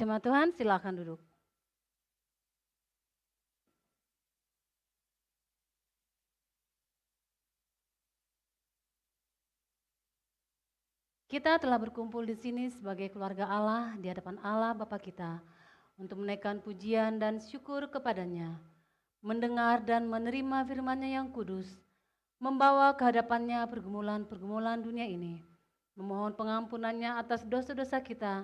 Jemaat Tuhan, silakan duduk. Kita telah berkumpul di sini sebagai keluarga Allah di hadapan Allah Bapa kita untuk menaikkan pujian dan syukur kepadanya, mendengar dan menerima firman-Nya yang kudus, membawa ke hadapannya pergumulan-pergumulan dunia ini, memohon pengampunannya atas dosa-dosa kita,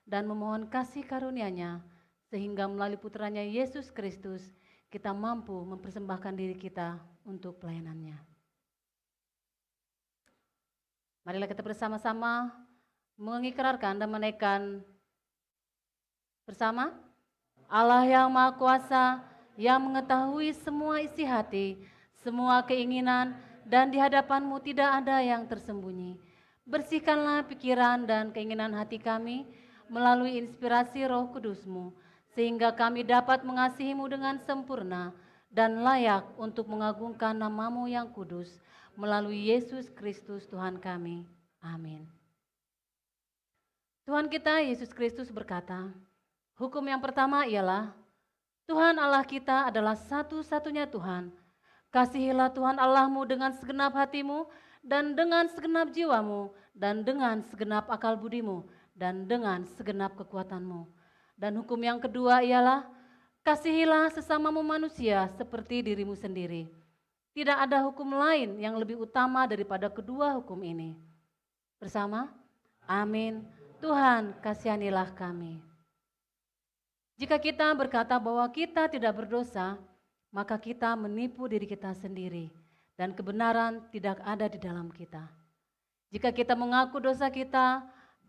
dan memohon kasih karunia-Nya, sehingga melalui putranya Yesus Kristus, kita mampu mempersembahkan diri kita untuk pelayanan-Nya. Marilah kita bersama-sama mengikrarkan dan menaikkan bersama. Allah yang Maha Kuasa, yang mengetahui semua isi hati, semua keinginan, dan di hadapan-Mu tidak ada yang tersembunyi. Bersihkanlah pikiran dan keinginan hati kami melalui inspirasi Roh Kudus-Mu, sehingga kami dapat mengasihi-Mu dengan sempurna dan layak untuk mengagungkan nama-Mu yang kudus, melalui Yesus Kristus Tuhan kami. Amin. Tuhan kita Yesus Kristus berkata, hukum yang pertama ialah Tuhan Allah kita adalah satu-satunya Tuhan. Kasihilah Tuhan Allahmu dengan segenap hatimu dan dengan segenap jiwamu dan dengan segenap akal budimu dan dengan segenap kekuatanmu. Dan hukum yang kedua ialah kasihilah sesamamu manusia seperti dirimu sendiri. Tidak ada hukum lain yang lebih utama daripada kedua hukum ini. Bersama, amin. Tuhan kasihanilah kami. Jika kita berkata bahwa kita tidak berdosa, maka kita menipu diri kita sendiri dan kebenaran tidak ada di dalam kita. Jika kita mengaku dosa kita,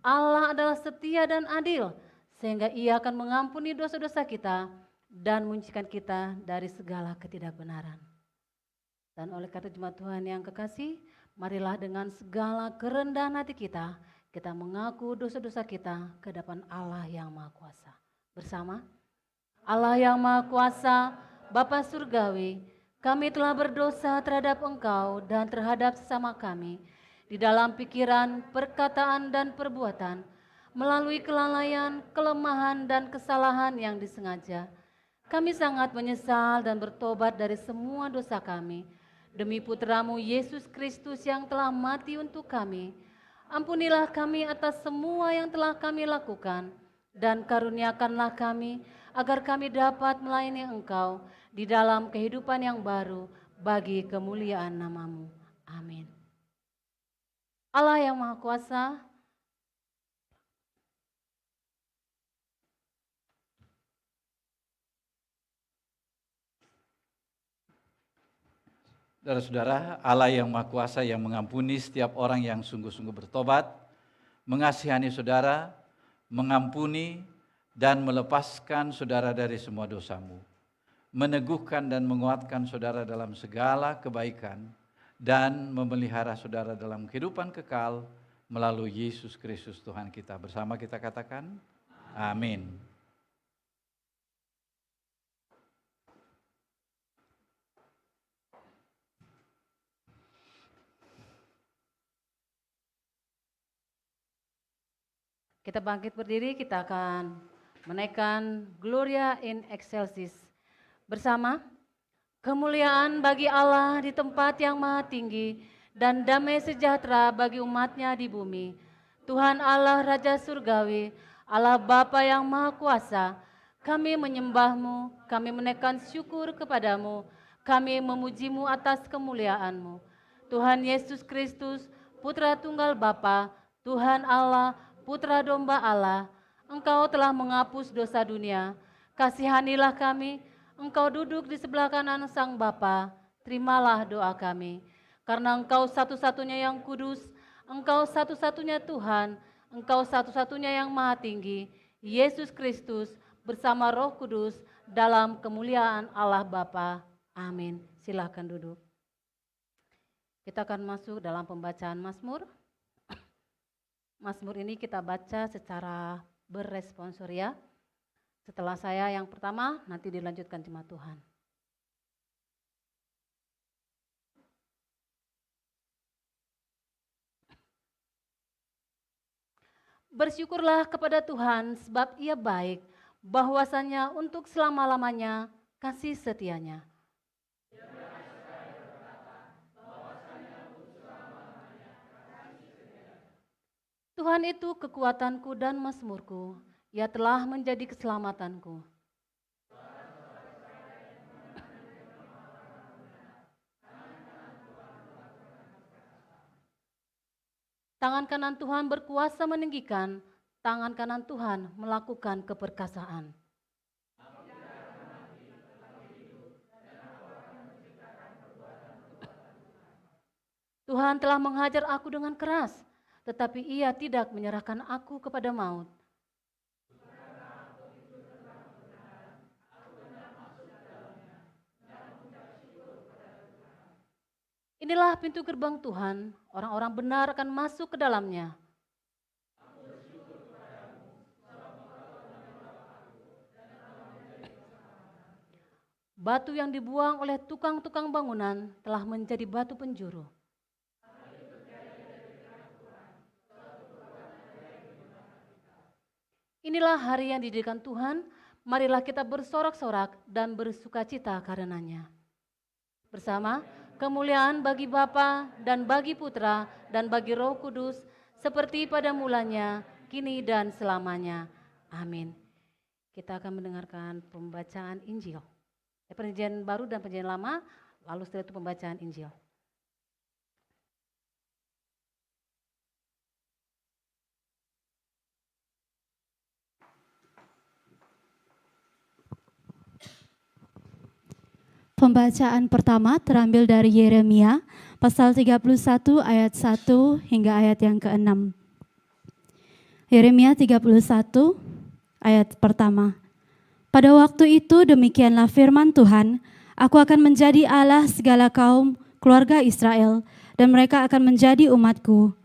Allah adalah setia dan adil sehingga Ia akan mengampuni dosa-dosa kita dan mensucikan kita dari segala ketidakbenaran. Dan oleh karena jemaat Tuhan yang kekasih, marilah dengan segala kerendahan hati kita mengaku dosa-dosa kita ke hadapan Allah yang Maha Kuasa. Bersama, Allah yang Maha Kuasa, Bapa Surgawi, kami telah berdosa terhadap Engkau dan terhadap sesama kami, di dalam pikiran, perkataan, dan perbuatan, melalui kelalaian, kelemahan, dan kesalahan yang disengaja. Kami sangat menyesal dan bertobat dari semua dosa kami, demi Putramu Yesus Kristus yang telah mati untuk kami. Ampunilah kami atas semua yang telah kami lakukan, dan karuniakanlah kami agar kami dapat melayani Engkau di dalam kehidupan yang baru bagi kemuliaan nama-Mu. Amin. Allah yang Maha Kuasa, saudara-saudara, Allah yang Maha Kuasa yang mengampuni setiap orang yang sungguh-sungguh bertobat, mengasihani saudara, mengampuni dan melepaskan saudara dari semua dosamu, meneguhkan dan menguatkan saudara dalam segala kebaikan, dan memelihara saudara dalam kehidupan kekal melalui Yesus Kristus Tuhan kita. Bersama kita katakan, amin. kita bangkit berdiri, kita akan menaikkan Gloria in Excelsis. Bersama, kemuliaan bagi Allah di tempat yang maha tinggi dan damai sejahtera bagi umat-Nya di bumi. Tuhan Allah Raja Surgawi, Allah Bapa yang Maha Kuasa, kami menyembah-Mu, kami menaikkan syukur kepadamu, kami memuji-Mu atas kemuliaan-Mu. Tuhan Yesus Kristus, Putra Tunggal Bapa, Tuhan Allah, Putra Domba Allah, Engkau telah menghapus dosa dunia. Kasihanilah kami, Engkau duduk di sebelah kanan Sang Bapa, terimalah doa kami. Karena Engkau satu-satunya yang kudus, Engkau satu-satunya Tuhan, Engkau satu-satunya yang maha tinggi, Yesus Kristus bersama Roh Kudus dalam kemuliaan Allah Bapa. Amin. Silakan duduk. Kita akan masuk dalam pembacaan Mazmur. Mazmur ini kita baca secara berresponsoria. Setelah saya yang pertama, nanti dilanjutkan jemaat Tuhan. Bersyukurlah kepada Tuhan sebab Ia baik, bahwasanya untuk selama-lamanya kasih setianya. Tuhan itu kekuatanku dan mazmurku, Ia telah menjadi keselamatanku. Tangan kanan Tuhan berkuasa meninggikan, tangan kanan Tuhan melakukan keperkasaan. Tuhan telah menghajar aku dengan keras, tetapi Ia tidak menyerahkan aku kepada maut. Inilah pintu gerbang Tuhan, orang-orang benar akan masuk ke dalamnya. Batu yang dibuang oleh tukang-tukang bangunan telah menjadi batu penjuru. Inilah hari yang didirikan Tuhan, marilah kita bersorak-sorak dan bersukacita karenanya. Bersama, kemuliaan bagi Bapa dan bagi Putra dan bagi Roh Kudus, seperti pada mulanya, kini dan selamanya. Amin. Kita akan mendengarkan pembacaan Injil. Perjanjian baru dan perjanjian lama, lalu setelah itu pembacaan Injil. Pembacaan pertama terambil dari Yeremia pasal 31 ayat 1 hingga ayat yang ke-6. Yeremia 31 ayat pertama. Pada waktu itu demikianlah firman Tuhan, aku akan menjadi Allah segala kaum keluarga Israel dan mereka akan menjadi umatku.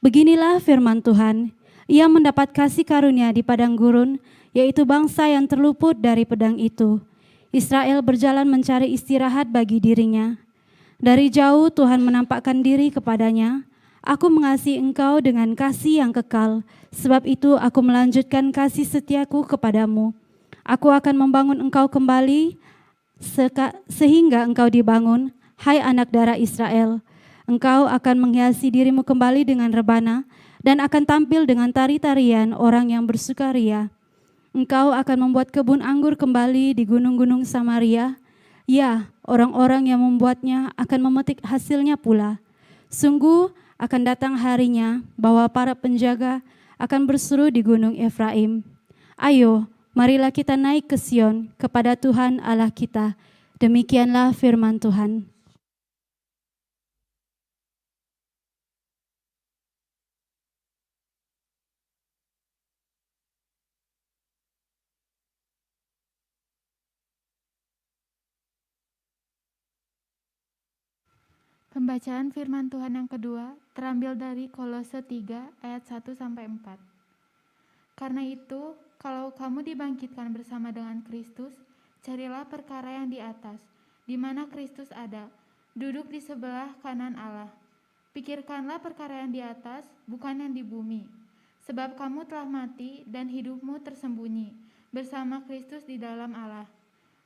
Beginilah firman Tuhan, ia mendapat kasih karunia di padang gurun, yaitu bangsa yang terluput dari pedang itu. Israel berjalan mencari istirahat bagi dirinya. Dari jauh Tuhan menampakkan diri kepadanya. Aku mengasihi engkau dengan kasih yang kekal, sebab itu aku melanjutkan kasih setiaku kepadamu. Aku akan membangun engkau kembali sehingga engkau dibangun, hai anak darah Israel. Engkau akan menghiasi dirimu kembali dengan rebana dan akan tampil dengan tari-tarian orang yang bersukaria. Engkau akan membuat kebun anggur kembali di gunung-gunung Samaria. Ya, orang-orang yang membuatnya akan memetik hasilnya pula. Sungguh akan datang harinya bahwa para penjaga akan berseru di gunung Efraim. Ayo, marilah kita naik ke Sion kepada Tuhan Allah kita. Demikianlah firman Tuhan. Pembacaan firman Tuhan yang kedua terambil dari Kolose 3 ayat 1-4. Karena itu, kalau kamu dibangkitkan bersama dengan Kristus, carilah perkara yang di atas, di mana Kristus ada, duduk di sebelah kanan Allah. Pikirkanlah perkara yang di atas, bukan yang di bumi. Sebab kamu telah mati dan hidupmu tersembunyi bersama Kristus di dalam Allah.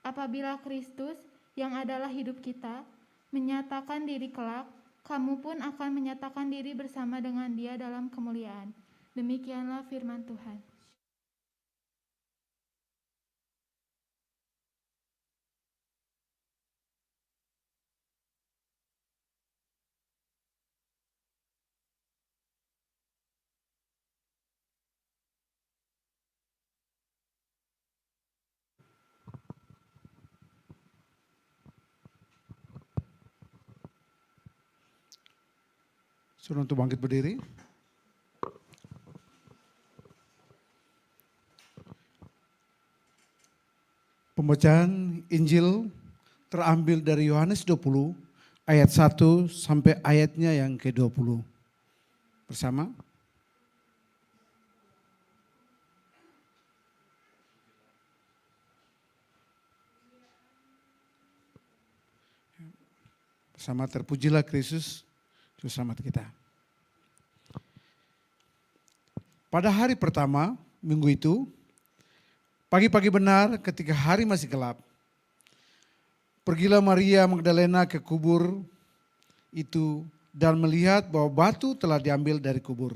Apabila Kristus, yang adalah hidup kita, menyatakan diri kelak, kamu pun akan menyatakan diri bersama dengan Dia dalam kemuliaan. Demikianlah firman Tuhan. Suruh untuk bangkit berdiri. Pembacaan Injil terambil dari Yohanes 20 ayat 1 sampai ayatnya yang ke-20. Bersama. Bersama terpujilah Kristus, Juru Selamat kita. Pada hari pertama, minggu itu, pagi-pagi benar ketika hari masih gelap, pergilah Maria Magdalena ke kubur itu dan melihat bahwa batu telah diambil dari kubur.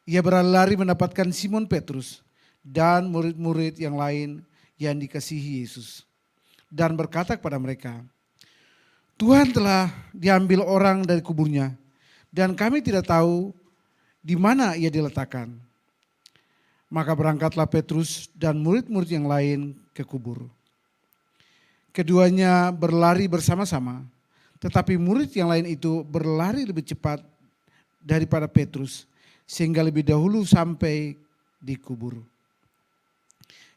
Ia berlari mendapatkan Simon Petrus dan murid-murid yang lain yang dikasihi Yesus dan berkata kepada mereka, Tuhan telah diambil orang dari kuburnya dan kami tidak tahu di mana ia diletakkan. Maka berangkatlah Petrus dan murid-murid yang lain ke kubur. Keduanya berlari bersama-sama, tetapi murid yang lain itu berlari lebih cepat daripada Petrus, sehingga lebih dahulu sampai di kubur.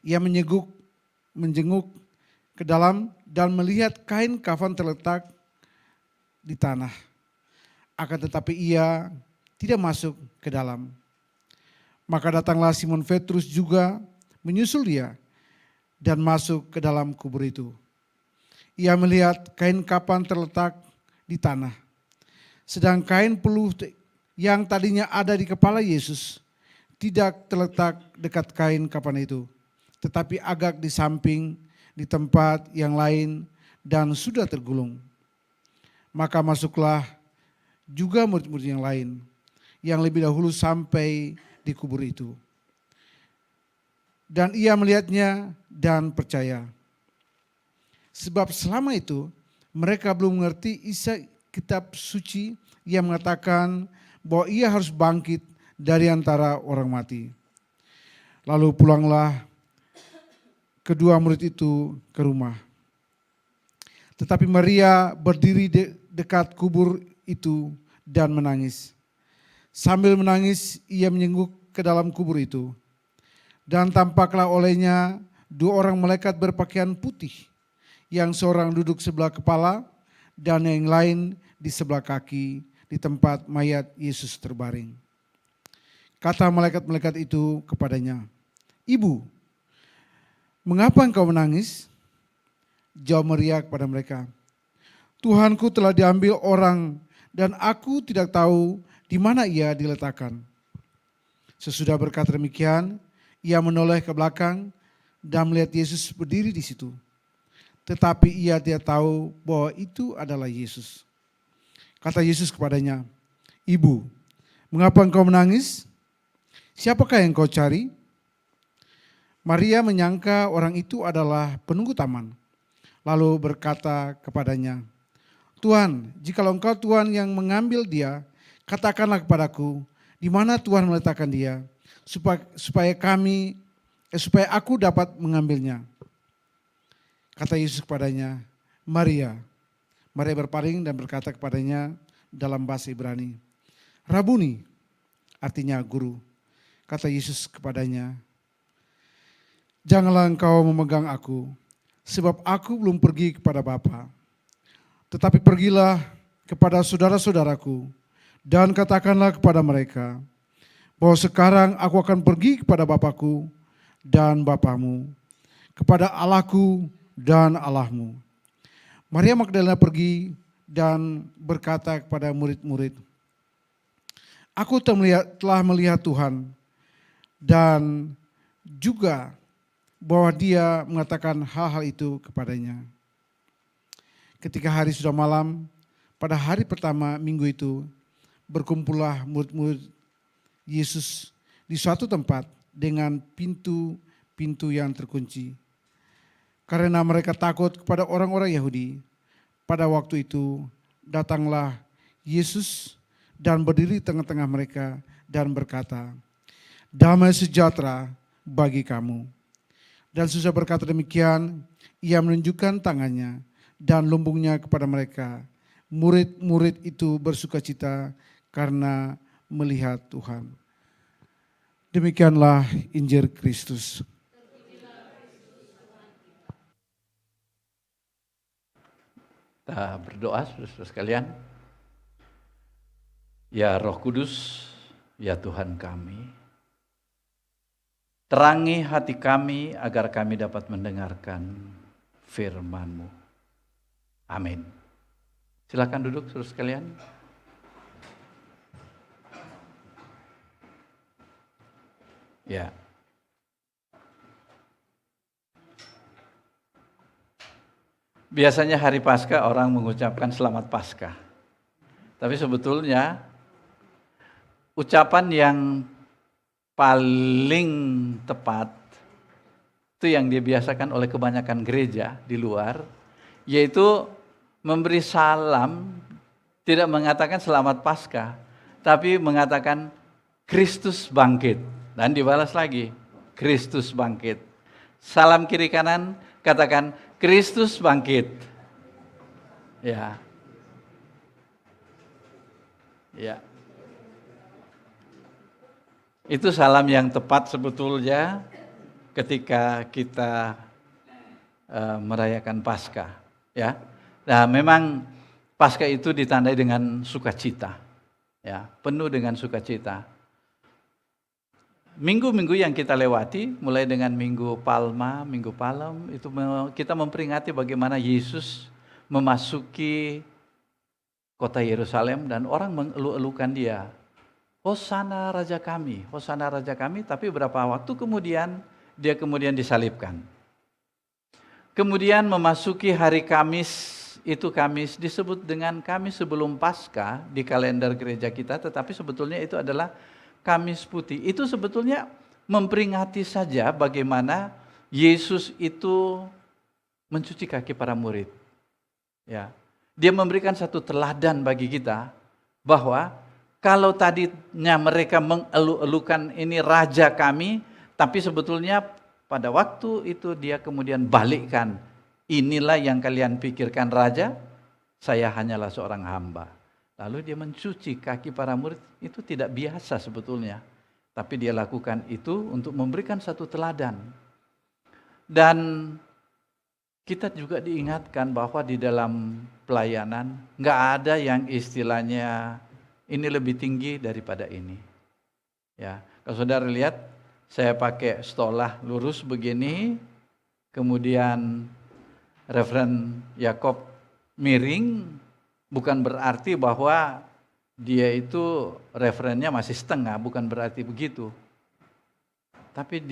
Ia menjenguk ke dalam dan melihat kain kafan terletak di tanah. Akan tetapi ia tidak masuk ke dalam. Maka datanglah Simon Petrus juga menyusul dia dan masuk ke dalam kubur itu. Ia melihat kain kafan terletak di tanah. Sedang kain peluh yang tadinya ada di kepala Yesus tidak terletak dekat kain kafan itu, tetapi agak di samping di tempat yang lain dan sudah tergulung. Maka masuklah juga murid-murid yang lain yang lebih dahulu sampai di kubur itu. Dan ia melihatnya dan percaya. Sebab selama itu mereka belum mengerti isi kitab suci yang mengatakan bahwa ia harus bangkit dari antara orang mati. Lalu pulanglah kedua murid itu ke rumah. Tetapi Maria berdiri dekat kubur itu dan menangis. Sambil menangis ia menyengguk ke dalam kubur itu. Dan tampaklah olehnya dua orang malaikat berpakaian putih, yang seorang duduk sebelah kepala dan yang lain di sebelah kaki di tempat mayat Yesus terbaring. Kata malaikat-malaikat itu kepadanya, Ibu, mengapa engkau menangis? Jawab Maria kepada mereka, Tuhanku telah diambil orang dan aku tidak tahu di mana ia diletakkan. Sesudah berkata demikian, ia menoleh ke belakang dan melihat Yesus berdiri di situ. Tetapi ia tidak tahu bahwa itu adalah Yesus. Kata Yesus kepadanya, Ibu, mengapa engkau menangis? Siapakah yang kau cari? Maria menyangka orang itu adalah penunggu taman. Lalu berkata kepadanya, Tuhan, jikalau engkau Tuhan yang mengambil dia, katakanlah kepadaku, di mana Tuhan meletakkan dia, supaya aku dapat mengambilnya. Kata Yesus kepadanya, Maria. Maria berpaling dan berkata kepadanya dalam bahasa Ibrani, Rabuni, artinya guru. Kata Yesus kepadanya, janganlah engkau memegang aku, sebab aku belum pergi kepada Bapa. Tetapi pergilah kepada saudara-saudaraku dan katakanlah kepada mereka bahwa sekarang aku akan pergi kepada Bapakku dan Bapamu, kepada Allahku dan Allahmu. Maria Magdalena pergi dan berkata kepada murid-murid, aku telah melihat Tuhan, dan juga bahwa dia mengatakan hal-hal itu kepadanya. Ketika hari sudah malam, pada hari pertama minggu itu, berkumpullah murid-murid Yesus di suatu tempat dengan pintu-pintu yang terkunci. Karena mereka takut kepada orang-orang Yahudi. Pada waktu itu datanglah Yesus dan berdiri di tengah-tengah mereka dan berkata, damai sejahtera bagi kamu. Dan sesudah berkata demikian, ia menunjukkan tangannya dan lumbungnya kepada mereka. Murid-murid itu bersukacita karena melihat Tuhan. Demikianlah Injil Kristus. Kita berdoa, saudara-saudara sekalian. Ya Roh Kudus, ya Tuhan kami, terangi hati kami agar kami dapat mendengarkan firman-Mu. Amin. Silakan duduk, saudara sekalian. Ya. Biasanya hari Paskah orang mengucapkan selamat Paskah. Tapi sebetulnya ucapan yang paling tepat itu yang dibiasakan oleh kebanyakan gereja di luar, yaitu memberi salam, tidak mengatakan selamat Paskah, tapi mengatakan Kristus bangkit. Dan dibalas lagi, Kristus bangkit. Salam kiri kanan, katakan Kristus bangkit. Ya. Ya. Itu salam yang tepat sebetulnya ketika kita merayakan Paskah, ya. Nah, memang Paskah itu ditandai dengan sukacita, ya, penuh dengan sukacita. Minggu-minggu yang kita lewati, mulai dengan Minggu Palma, Minggu Palem, itu kita memperingati bagaimana Yesus memasuki kota Yerusalem dan orang mengeluh-elukan dia. Hosana Raja kami, Hosana Raja kami, tapi berapa waktu kemudian dia kemudian disalibkan. Kemudian memasuki hari Kamis, itu Kamis disebut dengan Kamis sebelum Paskah di kalender gereja kita, tetapi sebetulnya itu adalah Kamis Putih. Itu sebetulnya memperingati saja bagaimana Yesus itu mencuci kaki para murid. Ya. Dia memberikan satu teladan bagi kita bahwa kalau tadinya mereka mengeluh-elukan ini raja kami, tapi sebetulnya pada waktu itu dia kemudian balikkan, inilah yang kalian pikirkan raja, saya hanyalah seorang hamba. Lalu dia mencuci kaki para murid, itu tidak biasa sebetulnya. Tapi dia lakukan itu untuk memberikan satu teladan. Dan kita juga diingatkan bahwa di dalam pelayanan nggak ada yang istilahnya ini lebih tinggi daripada ini. Ya, kalau saudara lihat, saya pakai stolah lurus begini, kemudian Reverend Yakob miring, bukan berarti bahwa dia itu referennya masih setengah, bukan berarti begitu. Tapi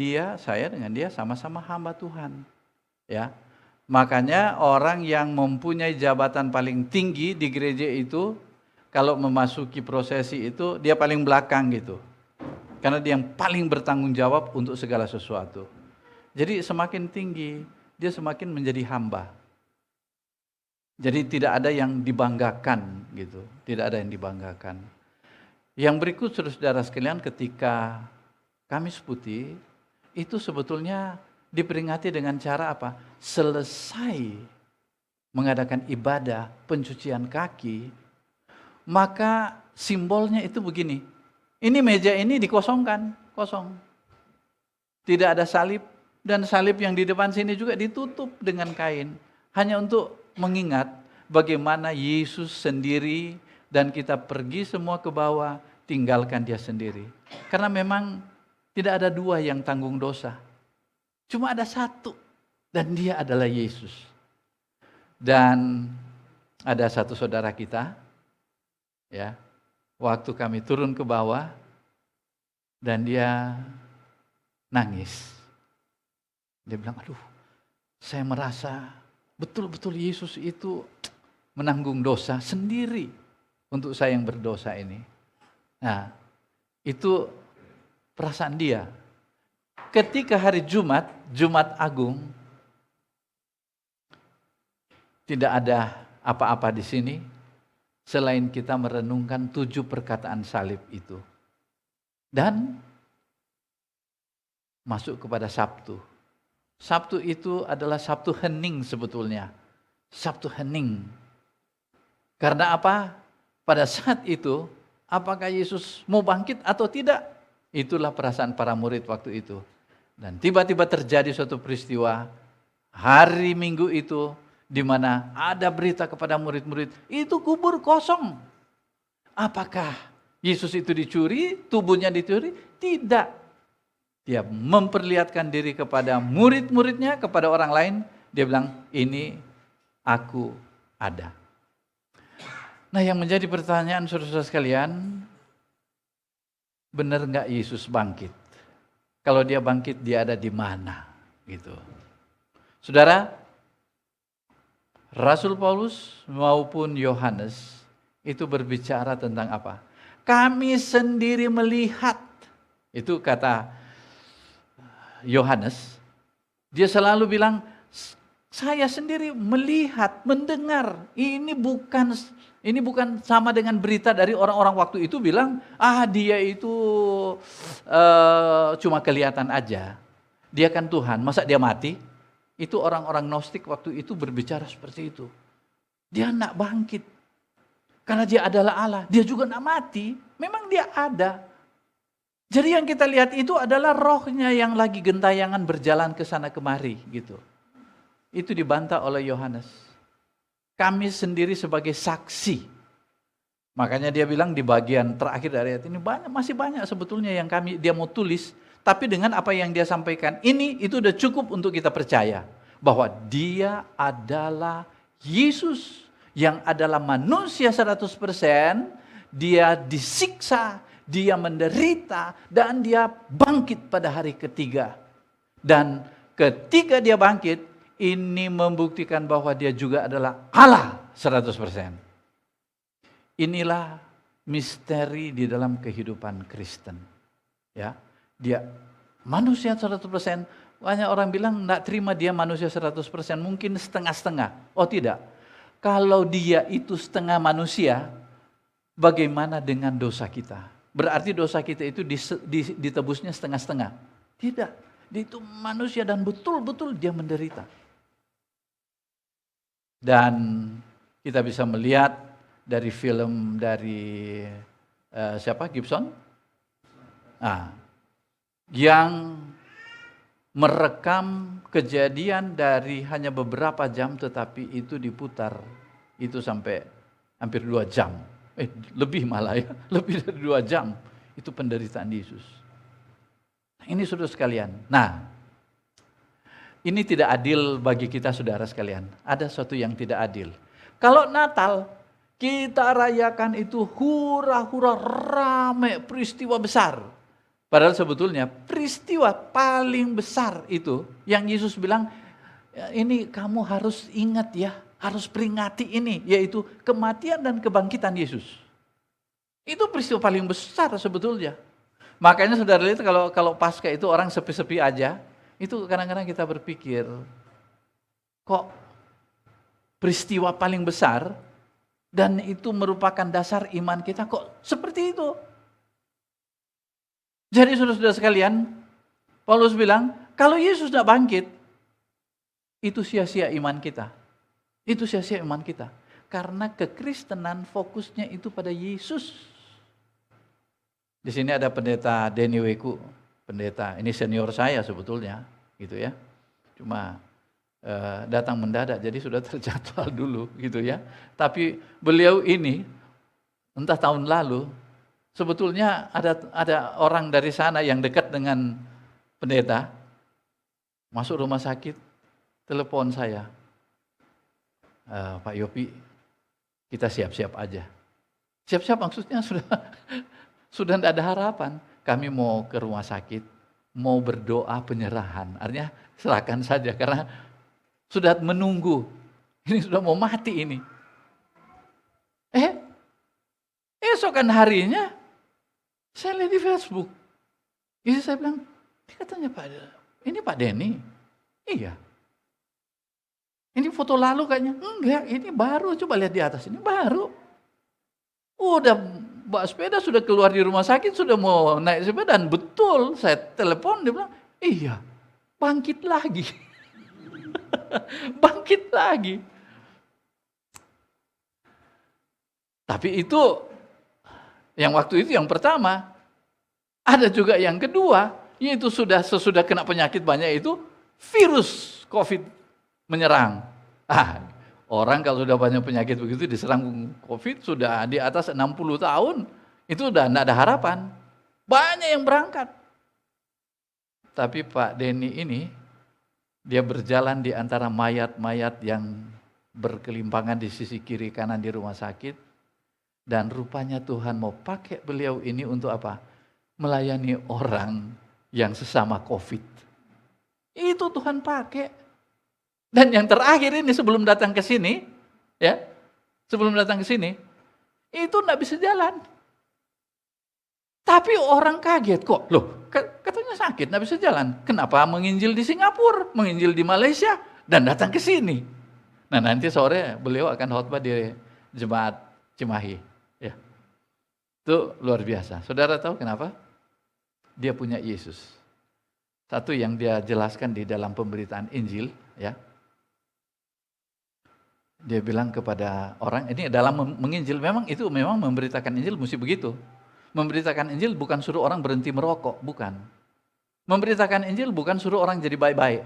saya dengan dia sama-sama hamba Tuhan. Ya. Makanya orang yang mempunyai jabatan paling tinggi di gereja itu, kalau memasuki prosesi itu, dia paling belakang gitu. Karena dia yang paling bertanggung jawab untuk segala sesuatu. Jadi semakin tinggi, dia semakin menjadi hamba. Jadi tidak ada yang dibanggakan gitu, tidak ada yang dibanggakan. Yang berikut saudara-saudara sekalian, ketika Kamis Putih itu sebetulnya diperingati dengan cara apa? Selesai mengadakan ibadah pencucian kaki, maka simbolnya itu begini. Ini meja ini dikosongkan, kosong. Tidak ada salib, dan salib yang di depan sini juga ditutup dengan kain. Hanya untuk mengingat bagaimana Yesus sendiri dan kita pergi semua ke bawah, tinggalkan dia sendiri. Karena memang tidak ada dua yang tanggung dosa. Cuma ada satu, dan dia adalah Yesus. Dan ada satu saudara kita, ya, waktu kami turun ke bawah, dan dia nangis. Dia bilang, aduh, saya merasa betul-betul Yesus itu menanggung dosa sendiri untuk saya yang berdosa ini. Nah, itu perasaan dia. Ketika hari Jumat Agung, tidak ada apa-apa di sini selain kita merenungkan 7 perkataan salib itu. Dan masuk kepada Sabtu. Sabtu itu adalah Sabtu hening sebetulnya. Sabtu hening. Karena apa? Pada saat itu, apakah Yesus mau bangkit atau tidak? Itulah perasaan para murid waktu itu. Dan tiba-tiba terjadi suatu peristiwa, hari Minggu itu, di mana ada berita kepada murid-murid, itu kubur kosong. Apakah Yesus itu dicuri, tubuhnya dicuri? Tidak. Dia memperlihatkan diri kepada murid-muridnya, kepada orang lain. Dia bilang, ini aku ada. Nah, yang menjadi pertanyaan saudara-saudara sekalian, benar enggak Yesus bangkit? Kalau dia bangkit, dia ada di mana? Gitu. Saudara, Rasul Paulus maupun Yohanes itu berbicara tentang apa? Kami sendiri melihat. Itu kata Yohanes. Dia selalu bilang, saya sendiri melihat, mendengar. Ini bukan sama dengan berita dari orang-orang waktu itu bilang, dia itu cuma kelihatan aja. Dia kan Tuhan, masa dia mati? Itu orang-orang Gnostik waktu itu berbicara seperti itu. Dia nak bangkit. Karena dia adalah Allah, dia juga nak mati. Memang dia ada. Jadi yang kita lihat itu adalah rohnya yang lagi gentayangan berjalan ke sana kemari gitu. Itu dibantah oleh Yohanes. Kami sendiri sebagai saksi. Makanya dia bilang di bagian terakhir dari ayat ini masih banyak sebetulnya yang dia mau tulis. Tapi dengan apa yang dia sampaikan ini, itu udah cukup untuk kita percaya. Bahwa dia adalah Yesus yang adalah manusia 100%, dia disiksa, dia menderita, dan dia bangkit pada hari ketiga. Dan ketika dia bangkit, ini membuktikan bahwa dia juga adalah Allah 100%. Inilah misteri di dalam kehidupan Kristen. Ya. Dia manusia 100%, banyak orang bilang enggak terima dia manusia 100%, mungkin setengah-setengah. Oh tidak, kalau dia itu setengah manusia, bagaimana dengan dosa kita? Berarti dosa kita itu ditebusnya setengah-setengah. Tidak, dia itu manusia dan betul-betul dia menderita. Dan kita bisa melihat dari film dari siapa? Gibson? Yang merekam kejadian dari hanya beberapa jam, tetapi itu diputar itu sampai hampir 2 jam. Lebih malah ya, lebih dari 2 jam. Itu penderitaan Yesus. Ini saudara sekalian. Nah, ini tidak adil bagi kita saudara sekalian. Ada sesuatu yang tidak adil. Kalau Natal, kita rayakan itu hura-hura ramai, peristiwa besar. Padahal sebetulnya peristiwa paling besar itu yang Yesus bilang, ini kamu harus ingat ya, harus peringati ini, yaitu kematian dan kebangkitan Yesus. Itu peristiwa paling besar sebetulnya. Makanya saudara lihat kalau Paskah itu orang sepi-sepi aja, itu kadang-kadang kita berpikir, kok peristiwa paling besar dan itu merupakan dasar iman kita kok seperti itu. Jadi saudara-saudara sekalian, Paulus bilang, kalau Yesus tidak bangkit, itu sia-sia iman kita. Itu sia-sia iman kita. Karena kekristenan fokusnya itu pada Yesus. Di sini ada pendeta Denny Weku, pendeta, ini senior saya sebetulnya, gitu ya. Cuma datang mendadak, jadi sudah terjadwal dulu, gitu ya. Tapi beliau ini, entah tahun lalu, sebetulnya ada orang dari sana yang dekat dengan pendeta, masuk rumah sakit, telepon saya, Pak Yopi, kita siap-siap aja. Siap-siap maksudnya sudah tidak ada harapan. Kami mau ke rumah sakit, mau berdoa penyerahan, artinya serahkan saja karena sudah menunggu, ini sudah mau mati ini. Esokan harinya, saya lihat di Facebook. Jadi saya bilang, ini katanya ini Pak Denny. Iya. Ini foto lalu kayaknya. Enggak, ini baru. Coba lihat di atas, ini baru. Udah bawa sepeda, sudah keluar di rumah sakit, sudah mau naik sepeda. Dan betul, saya telepon, dia bilang, iya, bangkit lagi. Bangkit lagi. Tapi itu yang waktu itu yang pertama. Ada juga yang kedua, yaitu sesudah kena penyakit banyak itu virus COVID menyerang. Orang kalau sudah banyak penyakit begitu diserang COVID sudah di atas 60 tahun, itu udah tidak ada harapan. Banyak yang berangkat. Tapi Pak Denny ini dia berjalan di antara mayat-mayat yang berkelimpangan di sisi kiri kanan di rumah sakit. Dan rupanya Tuhan mau pakai beliau ini untuk apa? Melayani orang yang sesama COVID. Itu Tuhan pakai. Dan yang terakhir ini sebelum datang ke sini, ya, sebelum datang ke sini, itu enggak bisa jalan. Tapi orang kaget kok, loh katanya sakit, enggak bisa jalan. Kenapa menginjil di Singapura, menginjil di Malaysia, dan datang ke sini? Nah nanti sore beliau akan khotbah di Jemaat Cimahi. Ya. Itu luar biasa. Saudara tahu kenapa? Dia punya Yesus. Satu yang dia jelaskan di dalam pemberitaan Injil, ya. Dia bilang kepada orang, ini dalam menginjil, memang memberitakan Injil mesti begitu. Memberitakan Injil bukan suruh orang berhenti merokok, bukan. Memberitakan Injil bukan suruh orang jadi baik-baik.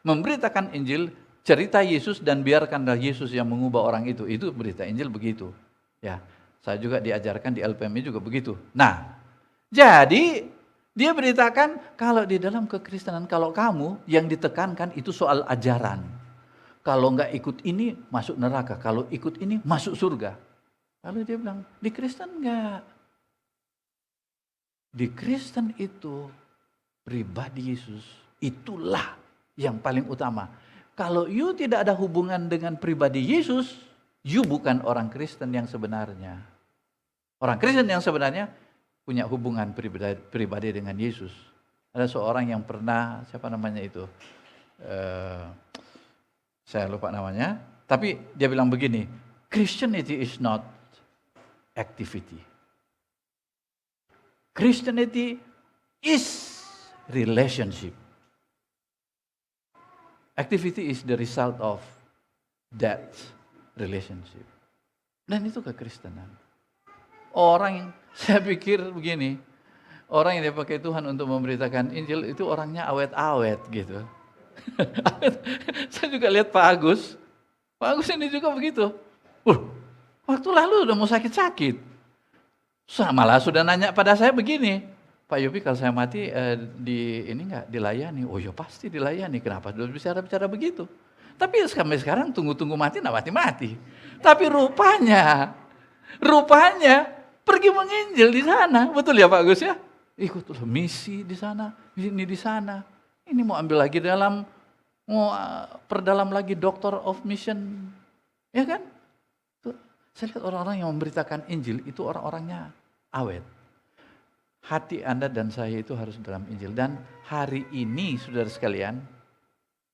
Memberitakan Injil, cerita Yesus dan biarkanlah Yesus yang mengubah orang itu. Itu berita Injil begitu. Ya, saya juga diajarkan di LPMI juga begitu. Nah, jadi dia beritakan kalau di dalam kekristenan, kalau kamu yang ditekankan itu soal ajaran. Kalau enggak ikut ini masuk neraka, kalau ikut ini masuk surga. Lalu dia bilang, di Kristen enggak. Di Kristen itu pribadi Yesus, itulah yang paling utama. Kalau you tidak ada hubungan dengan pribadi Yesus, you bukan orang Kristen yang sebenarnya. Orang Kristen yang sebenarnya punya hubungan pribadi dengan Yesus. Ada seorang yang pernah, siapa namanya itu? Saya lupa namanya. Tapi dia bilang begini, Christianity is not activity. Christianity is relationship. Activity is the result of that relationship. Dan itu kekristenan. Orang yang, saya pikir begini, orang yang dipakai Tuhan untuk memberitakan Injil itu orangnya awet-awet gitu. Saya juga lihat Pak Agus. Pak Agus ini juga begitu. Waktu lalu udah mau sakit-sakit. Malah sudah nanya pada saya begini, Pak Yopi kalau saya mati ini enggak dilayani? Oh ya pasti dilayani, kenapa dulu bicara begitu? Tapi sampai sekarang tunggu-tunggu mati enggak mati-mati. Tapi rupanya pergi menginjil di sana, betul ya Pak Gus ya? Ikut misi di sana, ini di sana. Ini mau ambil lagi mau perdalam lagi Doctor of Mission, ya kan? Saya lihat orang-orang yang memberitakan Injil itu orang-orangnya awet. Hati Anda dan saya itu harus dalam Injil. Dan hari ini saudara sekalian,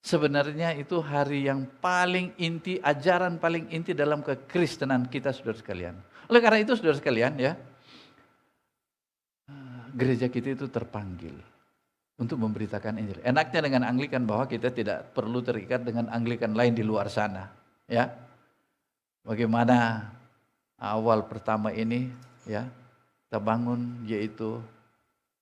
sebenarnya itu hari yang paling inti, ajaran paling inti dalam kekristenan kita saudara sekalian. Oleh karena itu saudara sekalian ya, gereja kita itu terpanggil untuk memberitakan Injil. Enaknya dengan Anglikan bahwa kita tidak perlu terikat dengan Anglikan lain di luar sana. Ya, bagaimana awal pertama ini ya kita bangun, yaitu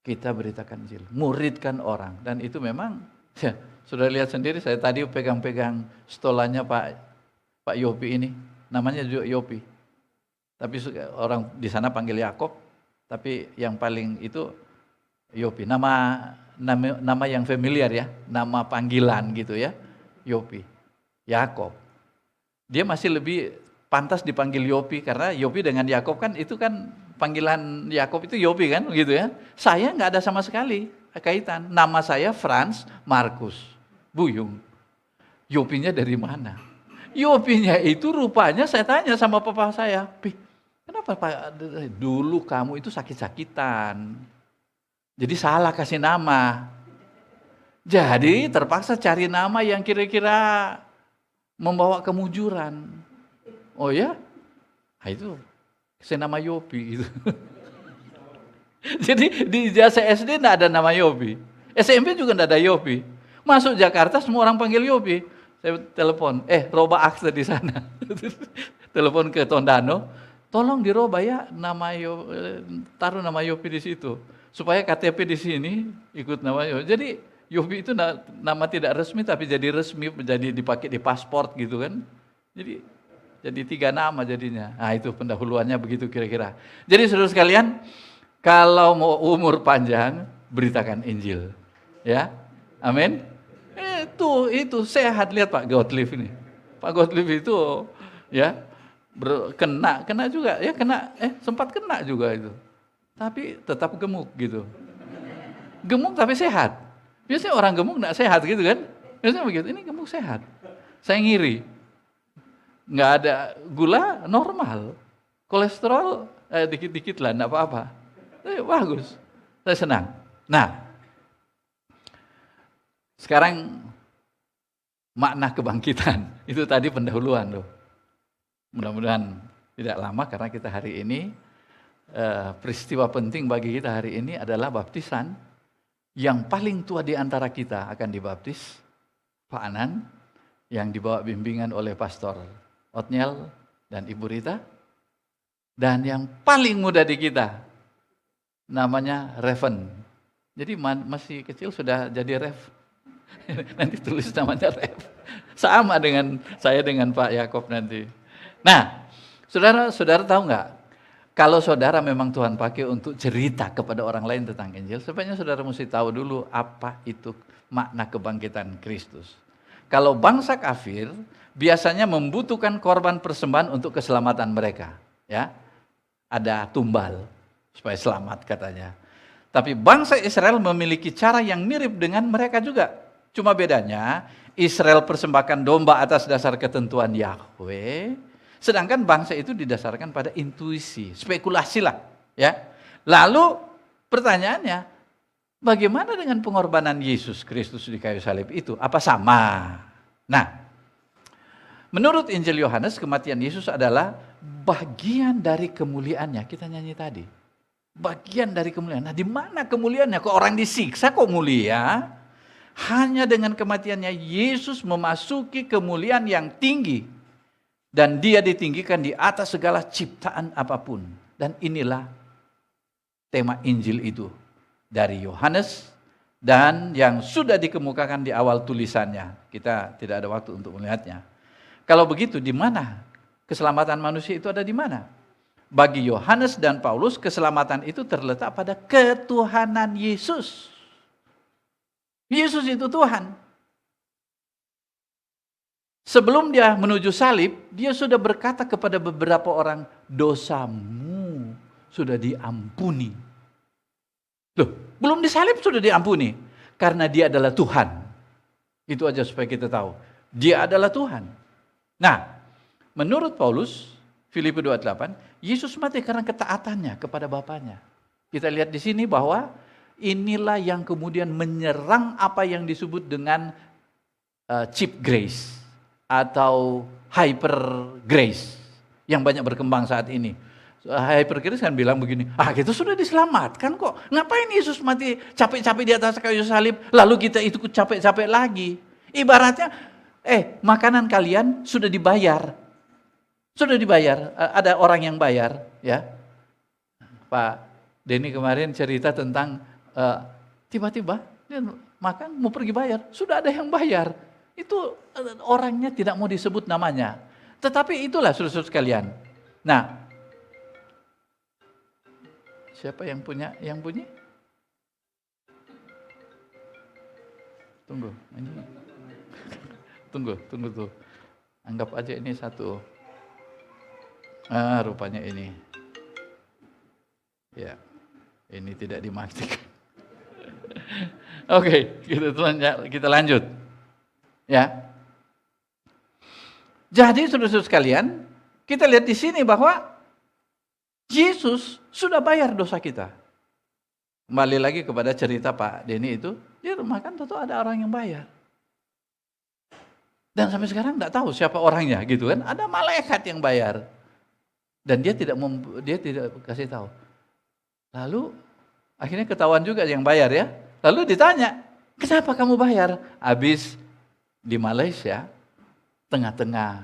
kita beritakan Injil, muridkan orang. Dan itu memang ya, sudah lihat sendiri, saya tadi pegang-pegang stolanya Pak Yopi ini, namanya juga Yopi. Tapi orang di sana panggil Yakob, tapi yang paling itu Yopi. Nama yang familiar ya, nama panggilan gitu ya, Yopi. Yakob. Dia masih lebih pantas dipanggil Yopi karena Yopi dengan Yakob kan itu kan panggilan Yakob itu Yopi kan gitu ya. Saya nggak ada sama sekali kaitan. Nama saya Franz Markus Buyung. Yopinya dari mana? Yopinya itu rupanya saya tanya sama papa saya, kenapa Pak dulu kamu itu sakit-sakitan? Jadi salah kasih nama. Jadi terpaksa cari nama yang kira-kira membawa kemujuran. Oh ya? Nah itu saya nama Yopi gitu. Jadi di ijazah SD enggak ada nama Yopi. SMP juga enggak ada Yopi. Masuk Jakarta semua orang panggil Yopi. Saya telepon, roba akte di sana. Telepon ke Tondano, tolong dirubah ya taruh nama Yopi di situ. Supaya KTP di sini ikut nama Yopi. Jadi Yopi itu nama tidak resmi tapi jadi resmi, jadi dipakai di paspor gitu kan. Jadi 3 nama jadinya. Nah itu pendahuluannya begitu kira-kira. Jadi saudara sekalian, kalau mau umur panjang, beritakan Injil. Ya, amin. Itu sehat, lihat Pak Gottlieb ini. Pak Gottlieb itu ya kena juga, ya sempat kena juga itu. Tapi tetap gemuk gitu. gemuk tapi sehat. Biasanya orang gemuk nggak sehat gitu kan. Biasanya begitu, ini gemuk sehat. Saya ngiri. Nggak ada gula, normal. Kolesterol, dikit-dikit lah, nggak apa-apa. Bagus, saya senang. Nah, sekarang makna kebangkitan. Itu tadi pendahuluan loh. Mudah-mudahan tidak lama karena kita hari ini, peristiwa penting bagi kita hari ini adalah baptisan. Yang paling tua di antara kita akan dibaptis, Pak Anan, yang dibawa bimbingan oleh Pastor Otniel dan Ibu Rita. Dan yang paling muda di kita, namanya Reven. Jadi masih kecil sudah jadi Rev. Nanti tulis namanya Rev. Sama dengan saya dengan Pak Yakob nanti. Nah, saudara tahu nggak? Kalau saudara memang Tuhan pakai untuk cerita kepada orang lain tentang Injil, sebenarnya saudara mesti tahu dulu apa itu makna kebangkitan Kristus. Kalau bangsa kafir biasanya membutuhkan korban persembahan untuk keselamatan mereka, ya. Ada tumbal supaya selamat katanya. Tapi bangsa Israel memiliki cara yang mirip dengan mereka juga. Cuma bedanya Israel persembahkan domba atas dasar ketentuan Yahweh, sedangkan bangsa itu didasarkan pada intuisi, spekulasi lah, ya. Lalu pertanyaannya, bagaimana dengan pengorbanan Yesus Kristus di kayu salib itu? Apa sama? Nah, menurut Injil Yohanes, kematian Yesus adalah bagian dari kemuliaannya. Kita nyanyi tadi, bagian dari kemuliaan. Nah, di mana kemuliaannya? Kok orang disiksa kok mulia? Hanya dengan kematiannya Yesus memasuki kemuliaan yang tinggi. Dan dia ditinggikan di atas segala ciptaan apapun. Dan inilah tema Injil itu dari Yohanes dan yang sudah dikemukakan di awal tulisannya. Kita tidak ada waktu untuk melihatnya. Kalau begitu, di mana keselamatan manusia itu ada di mana? Bagi Yohanes dan Paulus, keselamatan itu terletak pada ketuhanan Yesus. Yesus itu Tuhan. Sebelum dia menuju salib, dia sudah berkata kepada beberapa orang, dosamu sudah diampuni. Loh, belum disalib sudah diampuni. Karena dia adalah Tuhan. Itu aja supaya kita tahu. Dia adalah Tuhan. Nah, menurut Paulus, Filipi 2:8, Yesus mati karena ketaatannya kepada Bapanya. Kita lihat di sini bahwa inilah yang kemudian menyerang apa yang disebut dengan cheap grace atau hyper grace yang banyak berkembang saat ini. Hyper grace kan bilang begini, kita sudah diselamatkan kok. Ngapain Yesus mati capek-capek di atas kayu salib, lalu kita itu capek-capek lagi. Ibaratnya, makanan kalian sudah dibayar. Sudah dibayar, ada orang yang bayar, ya. Pak Denny kemarin cerita tentang tiba-tiba dia makan mau pergi bayar, sudah ada yang bayar. Itu orangnya tidak mau disebut namanya. Tetapi itulah saudara-saudara sekalian. Nah, siapa yang punya yang bunyi? Tunggu, ini. Tunggu tuh. Anggap aja ini satu. Rupanya ini. Ya, ini tidak dimatikan. Oke, kita lanjut. Ya. Jadi saudara-saudara sekalian, kita lihat di sini bahwa Yesus sudah bayar dosa kita. Kembali lagi kepada cerita Pak Denny itu, dia makan tentu ada orang yang bayar. Dan sampai sekarang enggak tahu siapa orangnya gitu kan. Ada malaikat yang bayar. Dan dia tidak kasih tahu. Lalu akhirnya ketahuan juga yang bayar ya. Lalu ditanya, kenapa kamu bayar? Habis di Malaysia, tengah-tengah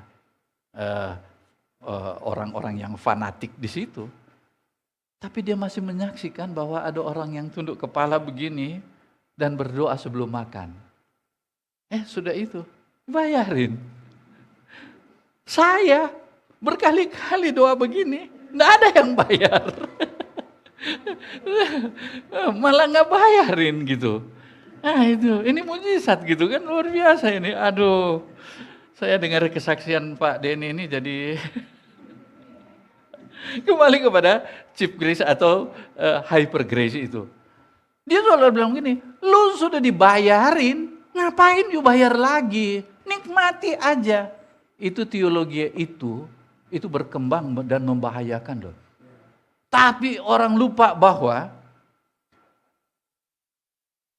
orang-orang yang fanatik di situ. Tapi dia masih menyaksikan bahwa ada orang yang tunduk kepala begini dan berdoa sebelum makan. Sudah itu, bayarin. Saya berkali-kali doa begini, enggak ada yang bayar. Malah nggak bayarin gitu. Itu, ini mujizat gitu kan, luar biasa ini. Aduh, saya dengar kesaksian Pak Denny ini jadi kembali kepada cheap grace atau hyper grace itu. Dia selalu bilang gini, lu sudah dibayarin, ngapain you bayar lagi? Nikmati aja. Itu teologi itu berkembang dan membahayakan loh. Tapi orang lupa bahwa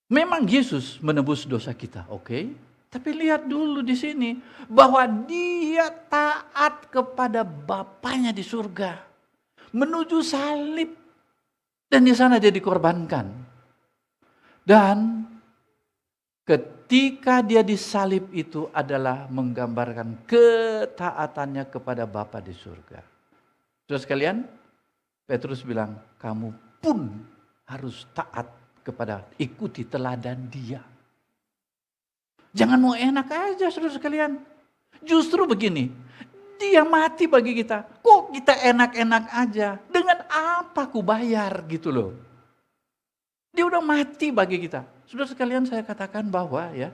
memang Yesus menebus dosa kita, oke? Tapi lihat dulu di sini bahwa dia taat kepada Bapanya di surga, menuju salib, dan di sana dia dikorbankan. Dan ketika dia disalib itu adalah menggambarkan ketaatannya kepada Bapa di surga. Saudara sekalian, Petrus bilang, kamu pun harus taat kepada, ikuti teladan dia. Jangan mau enak aja saudara sekalian. Justru begini, dia mati bagi kita. Kok kita enak-enak aja? Dengan apa ku bayar gitu loh. Dia udah mati bagi kita. Saudara sekalian, saya katakan bahwa ya,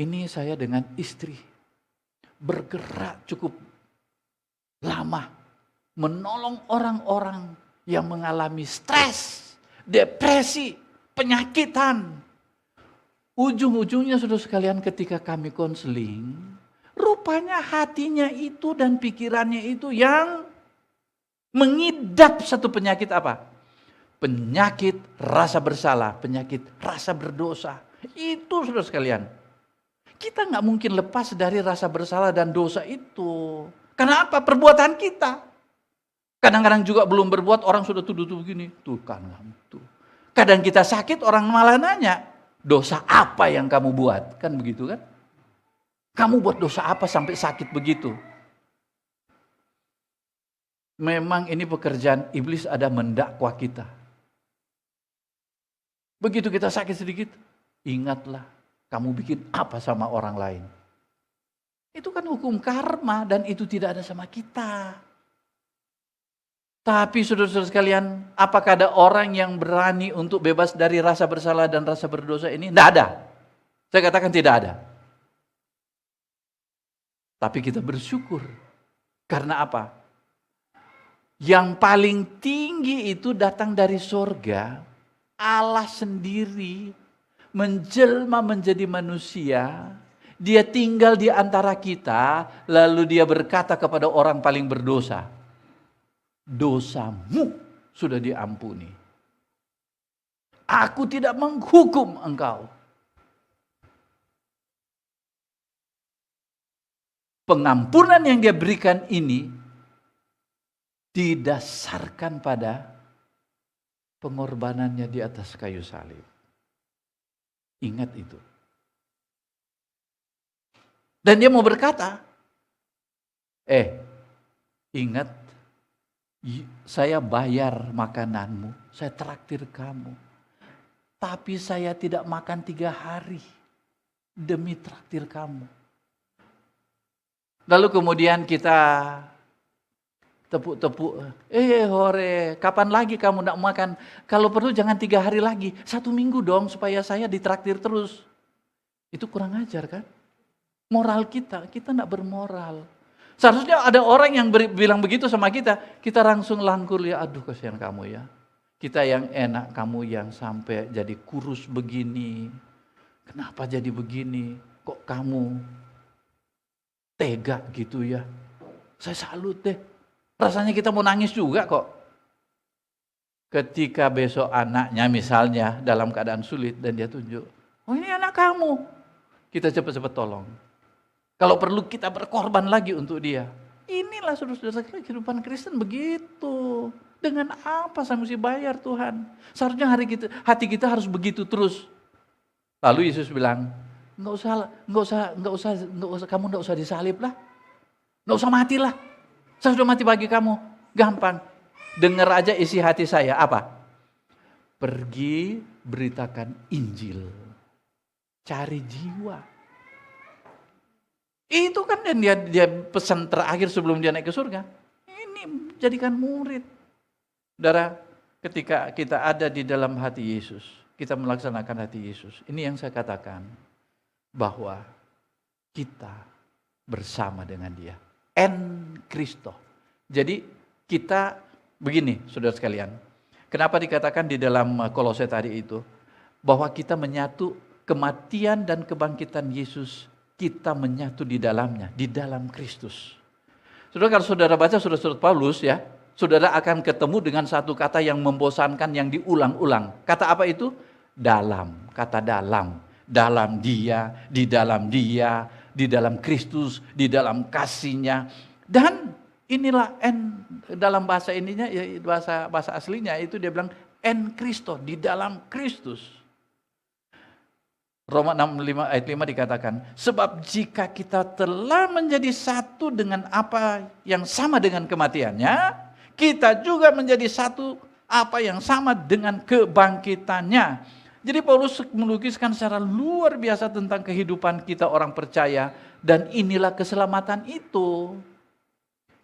ini saya dengan istri bergerak cukup lama menolong orang-orang yang mengalami stres, depresi, penyakitan. Ujung-ujungnya saudara sekalian ketika kami konseling, rupanya hatinya itu dan pikirannya itu yang mengidap satu penyakit apa? Penyakit rasa bersalah, penyakit rasa berdosa. Itu saudara sekalian. Kita nggak mungkin lepas dari rasa bersalah dan dosa itu. Karena apa? Perbuatan kita. Kadang-kadang juga belum berbuat, orang sudah tuduh begini. Tuh kan kamu tuh. Kadang kita sakit, orang malah nanya, dosa apa yang kamu buat? Kan begitu kan? Kamu buat dosa apa sampai sakit begitu? Memang ini pekerjaan iblis, ada mendakwa kita. Begitu kita sakit sedikit, ingatlah kamu bikin apa sama orang lain. Itu kan hukum karma dan itu tidak ada sama kita. Tapi saudara-saudara sekalian, apakah ada orang yang berani untuk bebas dari rasa bersalah dan rasa berdosa ini? Tidak ada. Saya katakan tidak ada. Tapi kita bersyukur. Karena apa? Yang paling tinggi itu datang dari sorga. Allah sendiri menjelma menjadi manusia. Dia tinggal di antara kita. Lalu dia berkata kepada orang paling berdosa, dosamu sudah diampuni. Aku tidak menghukum engkau. Pengampunan yang dia berikan ini didasarkan pada pengorbanannya di atas kayu salib. Ingat itu. Dan dia mau berkata, ingat, saya bayar makananmu, saya traktir kamu. Tapi saya tidak makan 3 hari demi traktir kamu. Lalu kemudian kita tepuk-tepuk, hore, kapan lagi kamu nak makan? Kalau perlu jangan 3 hari lagi, 1 minggu dong supaya saya ditraktir terus. Itu kurang ajar kan? Moral kita tidak bermoral. Seharusnya ada orang yang bilang begitu sama kita, kita langsung langkur, ya aduh kasihan kamu ya. Kita yang enak, kamu yang sampai jadi kurus begini. Kenapa jadi begini? Kok kamu tega gitu ya? Saya salut deh. Rasanya kita mau nangis juga kok. Ketika besok anaknya misalnya dalam keadaan sulit dan dia tunjuk, oh ini anak kamu. Kita cepat-cepat tolong. Kalau perlu kita berkorban lagi untuk dia. Inilah saudara-saudara kehidupan Kristen begitu. Dengan apa saya mesti bayar Tuhan? Seharusnya hati kita harus begitu terus. Lalu Yesus bilang, enggak usah, kamu enggak usah disalib lah. Enggak usah matilah. Saya sudah mati bagi kamu. Gampang. Dengar aja isi hati saya. Apa? Pergi beritakan Injil. Cari jiwa. Itu kan dia pesan terakhir sebelum dia naik ke surga. Ini jadikan murid. Saudara, ketika kita ada di dalam hati Yesus, kita melaksanakan hati Yesus. Ini yang saya katakan. Bahwa kita bersama dengan dia. En Kristo. Jadi kita begini saudara sekalian. Kenapa dikatakan di dalam Kolose tadi itu? Bahwa kita menyatu kematian dan kebangkitan Yesus, kita menyatu di dalamnya, di dalam Kristus. Saudara, kalau saudara baca surat-surat Paulus ya, saudara akan ketemu dengan satu kata yang membosankan, yang diulang-ulang. Kata apa itu? Dalam, kata dalam. Dalam dia, di dalam Kristus, di dalam kasihnya. Dan inilah dalam bahasa ininya, ya, bahasa aslinya itu dia bilang en Christo, di dalam Kristus. Roma 6 ayat 5 dikatakan, sebab jika kita telah menjadi satu dengan apa yang sama dengan kematiannya, kita juga menjadi satu apa yang sama dengan kebangkitannya. Jadi Paulus melukiskan secara luar biasa tentang kehidupan kita orang percaya, dan inilah keselamatan itu.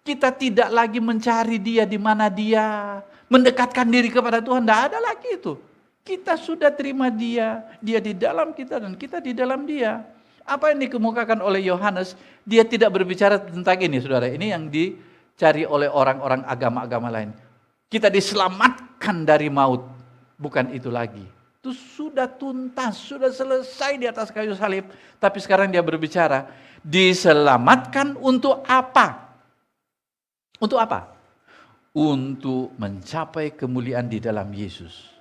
Kita tidak lagi mencari dia di mana dia, mendekatkan diri kepada Tuhan, tidak ada lagi itu. Kita sudah terima dia di dalam kita dan kita di dalam dia. Apa yang dikemukakan oleh Yohanes, dia tidak berbicara tentang ini, saudara. Ini yang dicari oleh orang-orang agama-agama lain. Kita diselamatkan dari maut, bukan itu lagi. Itu sudah tuntas, sudah selesai di atas kayu salib. Tapi sekarang dia berbicara, diselamatkan untuk apa? Untuk apa? Untuk mencapai kemuliaan di dalam Yesus.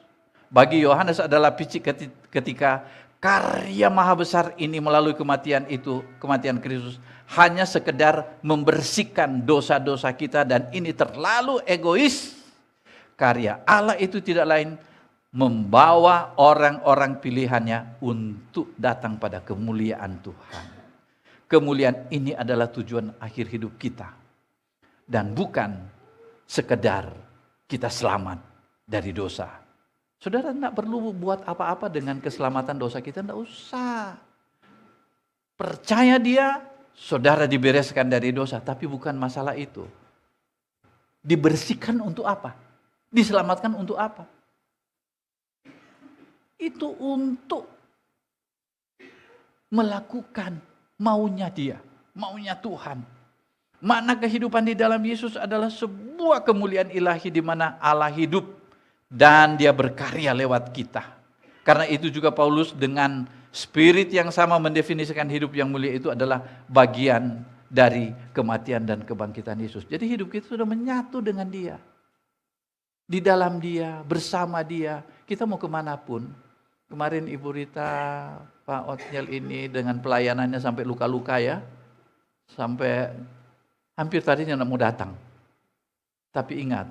Bagi Yohanes adalah picik ketika karya maha besar ini melalui kematian itu, kematian Kristus, hanya sekedar membersihkan dosa-dosa kita, dan ini terlalu egois. Karya Allah itu tidak lain membawa orang-orang pilihannya untuk datang pada kemuliaan Tuhan. Kemuliaan ini adalah tujuan akhir hidup kita. Dan bukan sekedar kita selamat dari dosa. Saudara tidak perlu buat apa-apa dengan keselamatan dosa kita, tidak usah. Percaya dia, saudara dibereskan dari dosa, tapi bukan masalah itu. Dibersihkan untuk apa? Diselamatkan untuk apa? Itu untuk melakukan maunya dia, maunya Tuhan. Makna kehidupan di dalam Yesus adalah sebuah kemuliaan ilahi di mana Allah hidup dan dia berkarya lewat kita. Karena itu juga Paulus dengan spirit yang sama mendefinisikan hidup yang mulia itu adalah bagian dari kematian dan kebangkitan Yesus. Jadi hidup kita sudah menyatu dengan dia. Di dalam dia, bersama dia, kita mau kemanapun. Kemarin Ibu Rita, Pak Otniel ini dengan pelayanannya sampai luka-luka ya. Sampai hampir tadinya tidak mau datang. Tapi ingat,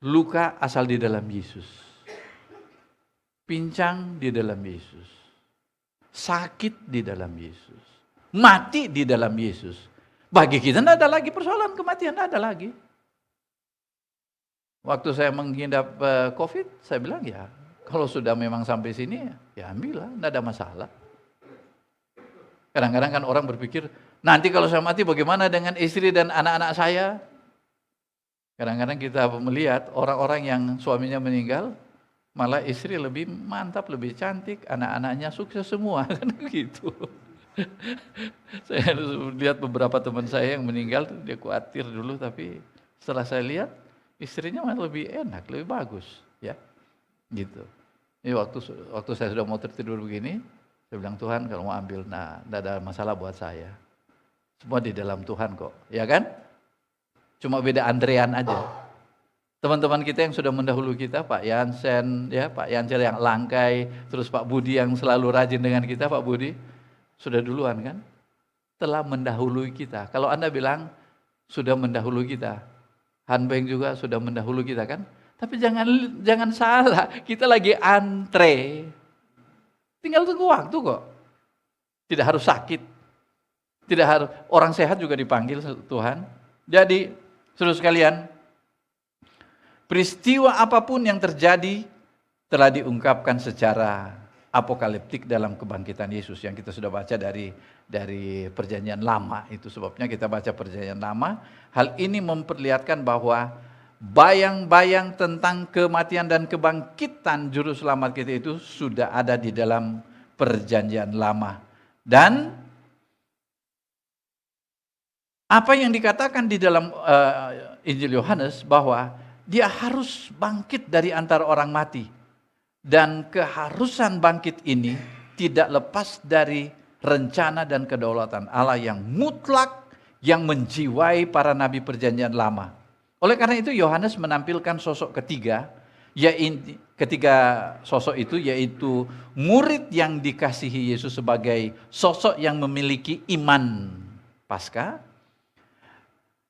luka asal di dalam Yesus. Pincang di dalam Yesus. Sakit di dalam Yesus. Mati di dalam Yesus. Bagi kita tidak ada lagi persoalan kematian, tidak ada lagi. Waktu saya menghindap COVID, saya bilang ya, kalau sudah memang sampai sini, ya ambillah, tidak ada masalah. Kadang-kadang kan orang berpikir, nanti kalau saya mati bagaimana dengan istri dan anak-anak saya? Kadang-kadang kita melihat orang-orang yang suaminya meninggal, malah istri lebih mantap, lebih cantik, anak-anaknya sukses semua, kan gitu. Saya lihat beberapa teman saya yang meninggal, dia khawatir dulu, tapi setelah saya lihat, istrinya malah lebih enak, lebih bagus, ya, gitu. Jadi waktu saya sudah mau tertidur begini, saya bilang Tuhan kalau mau ambil, nah, tidak ada masalah buat saya. Semua di dalam Tuhan kok, ya kan? Cuma beda Andrean aja. Teman-teman kita yang sudah mendahulu kita, Pak Yansen, ya, Pak Yansen yang langkai, terus Pak Budi yang selalu rajin dengan kita, Pak Budi, sudah duluan kan? Telah mendahului kita. Kalau Anda bilang sudah mendahului kita, Hanbeng juga sudah mendahului kita kan? Tapi jangan salah, kita lagi antre. Tinggal tunggu waktu kok. Tidak harus sakit. Tidak harus, orang sehat juga dipanggil Tuhan. Jadi, saudara sekalian, peristiwa apapun yang terjadi telah diungkapkan secara apokaliptik dalam kebangkitan Yesus yang kita sudah baca dari perjanjian lama. Itu sebabnya kita baca perjanjian lama. Hal ini memperlihatkan bahwa bayang-bayang tentang kematian dan kebangkitan juru selamat kita itu sudah ada di dalam perjanjian lama. Dan apa yang dikatakan di dalam Injil Yohanes bahwa dia harus bangkit dari antara orang mati. Dan keharusan bangkit ini tidak lepas dari rencana dan kedaulatan Allah yang mutlak, yang menjiwai para nabi perjanjian lama. Oleh karena itu Yohanes menampilkan sosok ketiga, ketiga sosok itu yaitu murid yang dikasihi Yesus sebagai sosok yang memiliki iman Paskah.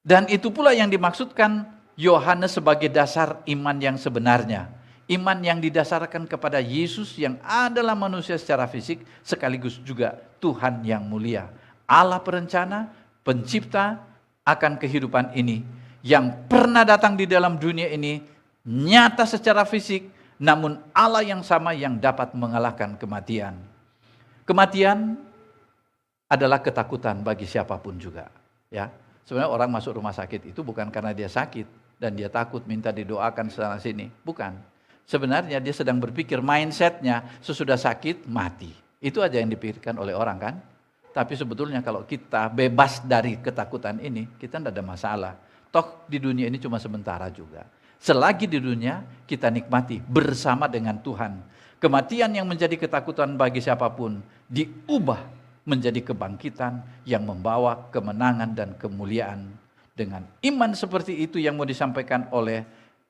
Dan itu pula yang dimaksudkan Yohanes sebagai dasar iman yang sebenarnya. Iman yang didasarkan kepada Yesus yang adalah manusia secara fisik sekaligus juga Tuhan yang mulia. Allah perencana, pencipta akan kehidupan ini yang pernah datang di dalam dunia ini nyata secara fisik, namun Allah yang sama yang dapat mengalahkan kematian. Kematian adalah ketakutan bagi siapapun juga, ya. Sebenarnya orang masuk rumah sakit itu bukan karena dia sakit dan dia takut minta didoakan sana sini, bukan. Sebenarnya dia sedang berpikir mindsetnya sesudah sakit mati. Itu aja yang dipikirkan oleh orang kan. Tapi sebetulnya kalau kita bebas dari ketakutan ini, kita tidak ada masalah. Toh di dunia ini cuma sementara juga. Selagi di dunia kita nikmati bersama dengan Tuhan. Kematian yang menjadi ketakutan bagi siapapun diubah menjadi kebangkitan yang membawa kemenangan dan kemuliaan. Dengan iman seperti itu yang mau disampaikan oleh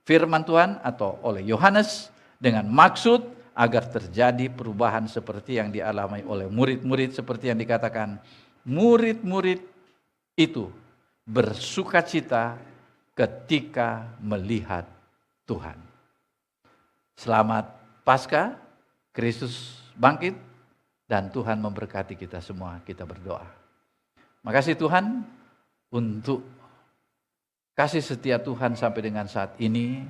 firman Tuhan atau oleh Yohanes dengan maksud agar terjadi perubahan seperti yang dialami oleh murid-murid, seperti yang dikatakan murid-murid itu bersukacita ketika melihat Tuhan. Selamat Paskah, Kristus bangkit dan Tuhan memberkati kita semua. Kita berdoa. Makasih Tuhan untuk kasih setia Tuhan sampai dengan saat ini,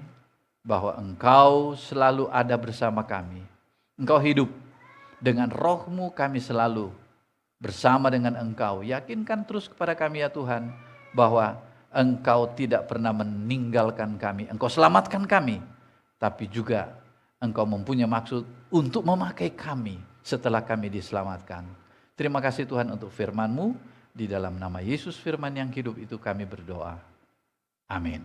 bahwa Engkau selalu ada bersama kami. Engkau hidup, dengan roh-Mu kami selalu bersama dengan Engkau. Yakinkan terus kepada kami ya Tuhan, bahwa Engkau tidak pernah meninggalkan kami. Engkau selamatkan kami, tapi juga Engkau mempunyai maksud untuk memakai kami setelah kami diselamatkan. Terima kasih Tuhan untuk firman-Mu. Di dalam nama Yesus firman yang hidup itu kami berdoa. Amin.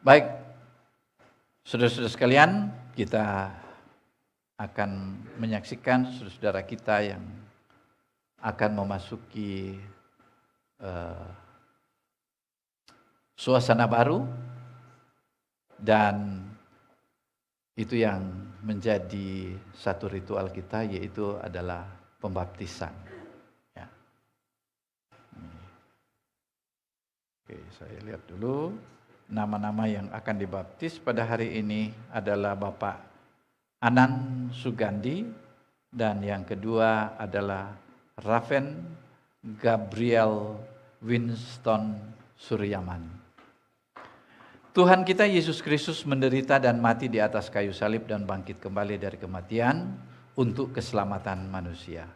Baik, saudara-saudara sekalian, kita akan menyaksikan saudara-saudara kita yang akan memasuki suasana baru, dan itu yang menjadi satu ritual kita, yaitu adalah pembaptisan. Oke, saya lihat dulu nama-nama yang akan dibaptis pada hari ini adalah Bapak Anan Sugandi, dan yang kedua adalah Raven Gabriel Winston Suryaman. Tuhan kita Yesus Kristus menderita dan mati di atas kayu salib dan bangkit kembali dari kematian untuk keselamatan manusia.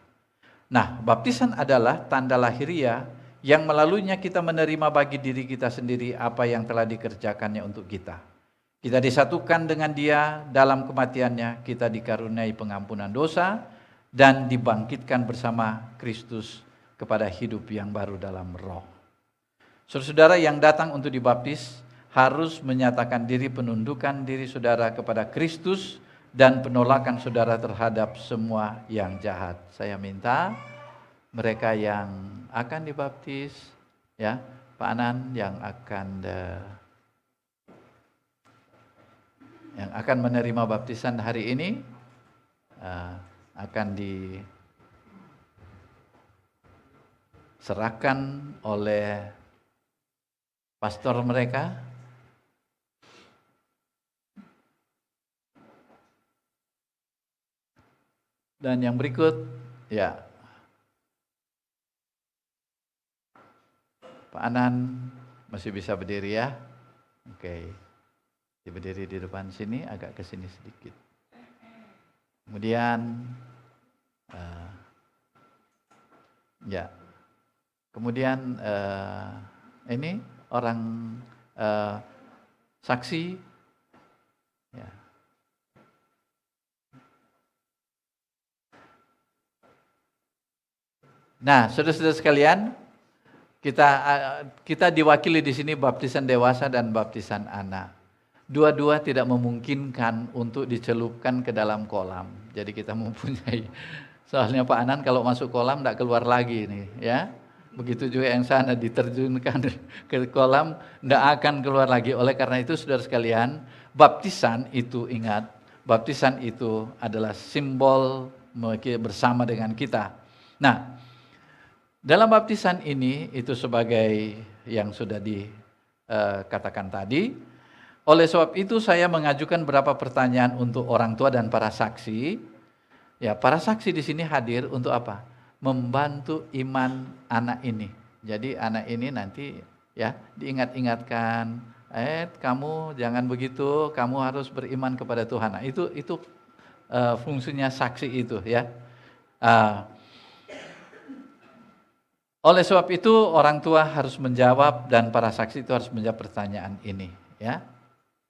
Nah, baptisan adalah tanda lahiriah yang melaluinya kita menerima bagi diri kita sendiri apa yang telah dikerjakannya untuk kita. Kita disatukan dengan Dia dalam kematiannya, kita dikaruniai pengampunan dosa, dan dibangkitkan bersama Kristus kepada hidup yang baru dalam roh. Saudara-saudara yang datang untuk dibaptis harus menyatakan diri, penundukan diri saudara kepada Kristus, dan penolakan saudara terhadap semua yang jahat. Saya minta mereka yang akan dibaptis, ya, Pak Anan yang akan menerima baptisan hari ini akan diserahkan oleh pastor mereka. Dan yang berikut, ya, Pak Anan masih bisa berdiri ya. Oke, dia berdiri di depan sini, agak ke sini sedikit. Kemudian, ya, kemudian ini orang saksi, ya. Nah, saudara-saudara sekalian, Kita diwakili di sini baptisan dewasa dan baptisan anak. Dua-dua tidak memungkinkan untuk dicelupkan ke dalam kolam. Jadi kita mempunyai, soalnya Pak Anan kalau masuk kolam tidak keluar lagi nih, ya. Begitu juga yang sana diterjunkan ke kolam tidak akan keluar lagi. Oleh karena itu saudara sekalian, baptisan itu ingat, baptisan itu adalah simbol bersama dengan kita. Nah, dalam baptisan ini itu sebagai yang sudah dikatakan tadi. Oleh sebab itu saya mengajukan beberapa pertanyaan untuk orang tua dan para saksi. Ya, para saksi di sini hadir untuk apa? Membantu iman anak ini. Jadi anak ini nanti ya diingat-ingatkan, kamu jangan begitu, kamu harus beriman kepada Tuhan. Nah, itu fungsinya saksi itu ya. Oleh sebab itu orang tua harus menjawab dan para saksi itu harus menjawab pertanyaan ini ya.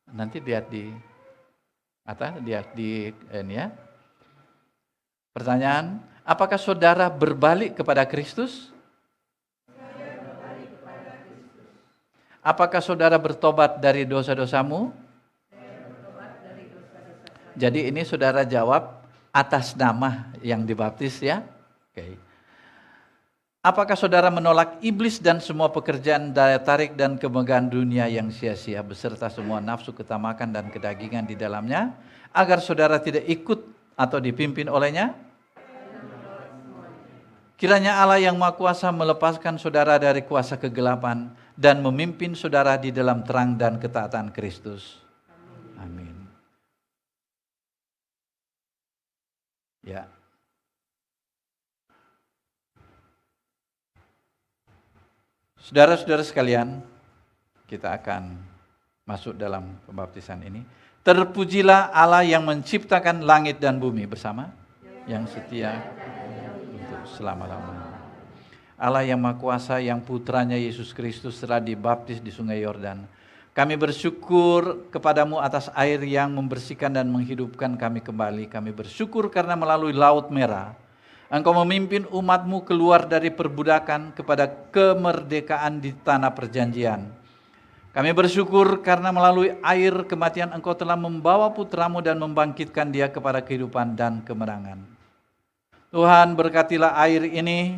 Nanti lihat di atas, lihat di ini ya. Pertanyaan, apakah saudara berbalik kepada Kristus? Apakah saudara bertobat dari dosa-dosamu? Jadi ini saudara jawab atas nama yang dibaptis ya. Oke. Apakah saudara menolak iblis dan semua pekerjaan daya tarik dan kemegahan dunia yang sia-sia beserta semua nafsu ketamakan dan kedagingan di dalamnya, agar saudara tidak ikut atau dipimpin olehnya? Kiranya Allah yang Maha Kuasa melepaskan saudara dari kuasa kegelapan dan memimpin saudara di dalam terang dan ketaatan Kristus. Amin. Ya. Saudara-saudara sekalian, kita akan masuk dalam pembaptisan ini. Terpujilah Allah yang menciptakan langit dan bumi bersama, yang setia untuk selama-lamanya. Allah yang Maha Kuasa, yang putranya Yesus Kristus telah dibaptis di sungai Yordan. Kami bersyukur kepadamu atas air yang membersihkan dan menghidupkan kami kembali. Kami bersyukur karena melalui Laut Merah, Engkau memimpin umatmu keluar dari perbudakan kepada kemerdekaan di tanah perjanjian. Kami bersyukur karena melalui air kematian Engkau telah membawa putramu dan membangkitkan dia kepada kehidupan dan kemenangan. Tuhan, berkatilah air ini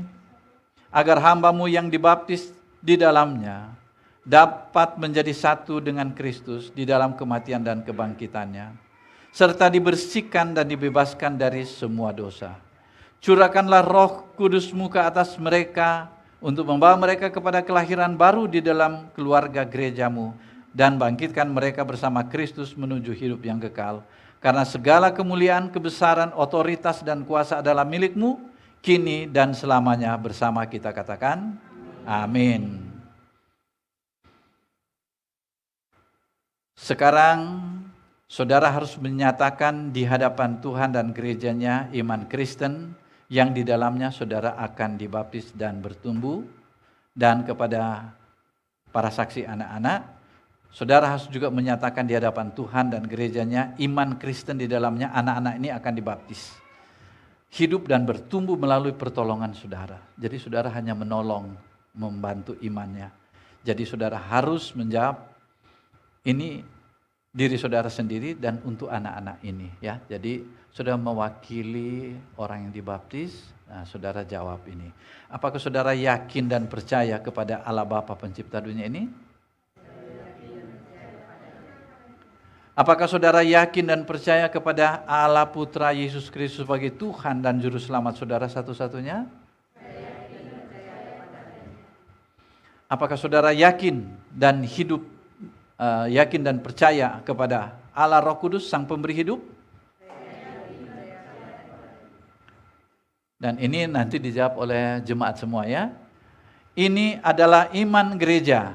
agar hamba-Mu yang dibaptis di dalamnya dapat menjadi satu dengan Kristus di dalam kematian dan kebangkitannya, serta dibersihkan dan dibebaskan dari semua dosa. Curahkanlah Roh Kudus-Mu ke atas mereka untuk membawa mereka kepada kelahiran baru di dalam keluarga gereja-Mu dan bangkitkan mereka bersama Kristus menuju hidup yang kekal. Karena segala kemuliaan, kebesaran, otoritas dan kuasa adalah milik-Mu kini dan selamanya. Bersama kita katakan amin. Sekarang saudara harus menyatakan di hadapan Tuhan dan gerejanya iman Kristen yang di dalamnya saudara akan dibaptis dan bertumbuh. Dan kepada para saksi anak-anak, saudara harus juga menyatakan di hadapan Tuhan dan gerejanya iman Kristen di dalamnya anak-anak ini akan dibaptis. Hidup dan bertumbuh melalui pertolongan saudara. Jadi saudara hanya menolong, membantu imannya. Jadi saudara harus menjawab ini diri saudara sendiri dan untuk anak-anak ini ya. Jadi saudara mewakili orang yang dibaptis. Nah, saudara jawab ini. Apakah saudara yakin dan percaya kepada Allah Bapa pencipta dunia ini? Apakah saudara yakin dan percaya kepada Allah Putra Yesus Kristus sebagai Tuhan dan Juru Selamat saudara satu-satunya? Apakah saudara yakin dan hidup, yakin dan percaya kepada Allah Roh Kudus, Sang Pemberi Hidup? Dan ini nanti dijawab oleh jemaat semua ya. Ini adalah iman gereja.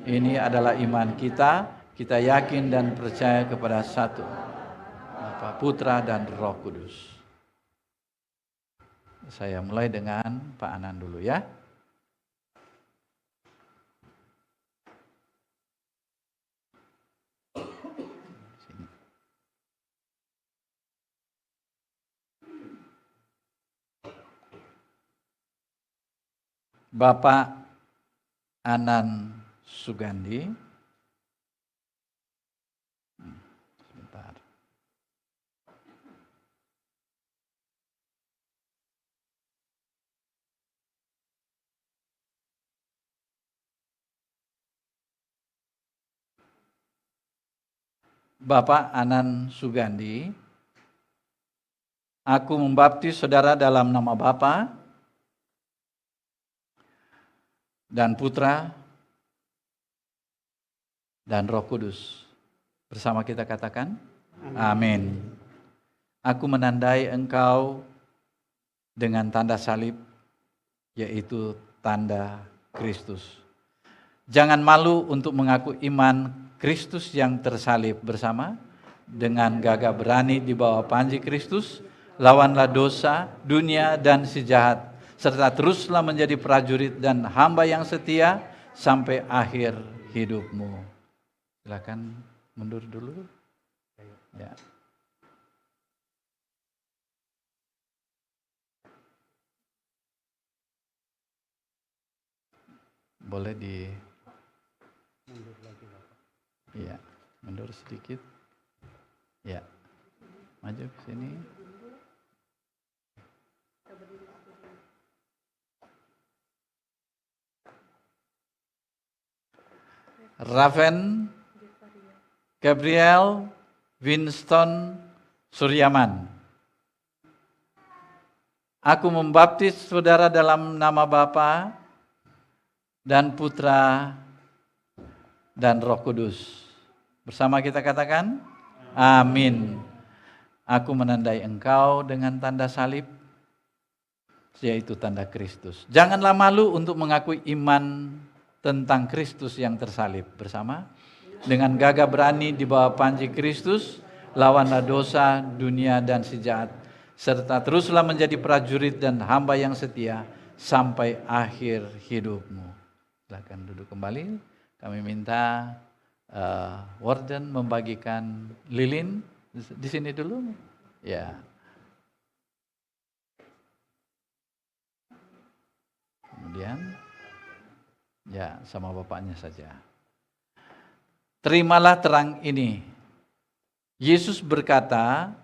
Ini adalah iman kita. Kita yakin dan percaya kepada satu Bapa, Putra dan Roh Kudus. Saya mulai dengan Pak Anan dulu ya. Bapak Anan Sugandi. Sebentar. Bapak Anan Sugandi, aku membaptis saudara dalam nama Bapa dan Putra dan Roh Kudus. Bersama kita katakan, amin. Aku menandai engkau dengan tanda salib, yaitu tanda Kristus. Jangan malu untuk mengaku iman Kristus yang tersalib bersama. Dengan gagah berani di bawah panji Kristus, lawanlah dosa, dunia, dan si jahat, serta teruslah menjadi prajurit dan hamba yang setia sampai akhir hidupmu. Silakan mundur dulu. Ya. Boleh di mundur lagi, Bapak. Iya, mundur sedikit. Ya, maju ke sini. Raven Gabriel Winston Suryaman. Aku membaptis saudara dalam nama Bapa dan Putra dan Roh Kudus. Bersama kita katakan, amin. Aku menandai engkau dengan tanda salib, yaitu tanda Kristus. Janganlah malu untuk mengakui iman tentang Kristus yang tersalib. Bersama, dengan gagah berani di bawah panji Kristus, lawanlah dosa, dunia, dan si jahat, serta teruslah menjadi prajurit dan hamba yang setia sampai akhir hidupmu. Silakan duduk kembali. Kami minta Warden membagikan lilin di sini dulu. Ya. Kemudian, ya, sama bapaknya saja. Terimalah terang ini. Yesus berkata,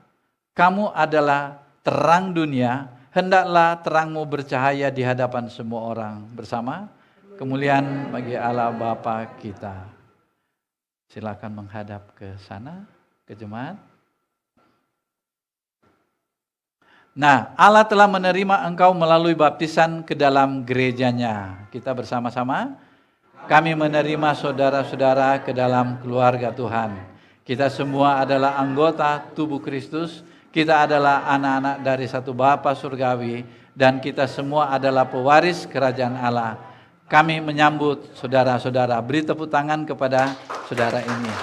kamu adalah terang dunia, hendaklah terangmu bercahaya di hadapan semua orang. Bersama, kemuliaan bagi Allah Bapa kita. Silakan menghadap ke sana, ke jemaat. Nah, Allah telah menerima engkau melalui baptisan ke dalam gerejanya. Kita bersama-sama, kami menerima saudara-saudara ke dalam keluarga Tuhan. Kita semua adalah anggota tubuh Kristus. Kita adalah anak-anak dari satu Bapa surgawi. Dan kita semua adalah pewaris kerajaan Allah. Kami menyambut saudara-saudara. Beri tepuk tangan kepada saudara ini.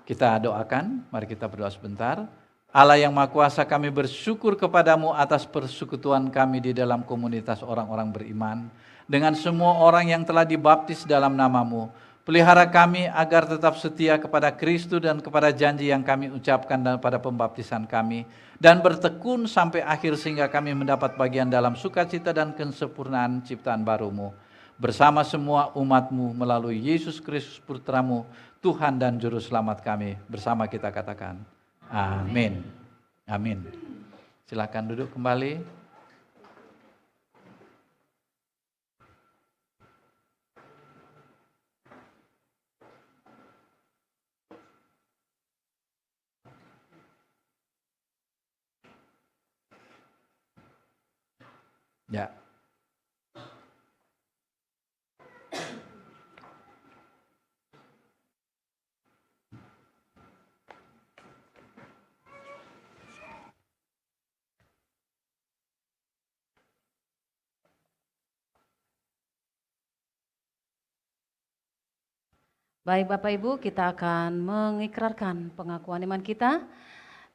Kita doakan, mari kita berdoa sebentar. Allah yang Maha Kuasa, kami bersyukur kepadamu atas persekutuan kami di dalam komunitas orang-orang beriman. Dengan semua orang yang telah dibaptis dalam namamu. Pelihara kami agar tetap setia kepada Kristus dan kepada janji yang kami ucapkan pada pembaptisan kami. Dan bertekun sampai akhir sehingga kami mendapat bagian dalam sukacita dan kesempurnaan ciptaan barumu. Bersama semua umatmu melalui Yesus Kristus Putramu, Tuhan dan Juru Selamat kami. Bersama kita katakan, amin. Amin. Silakan duduk kembali. Ya. Baik Bapak Ibu, kita akan mengikrarkan pengakuan iman kita.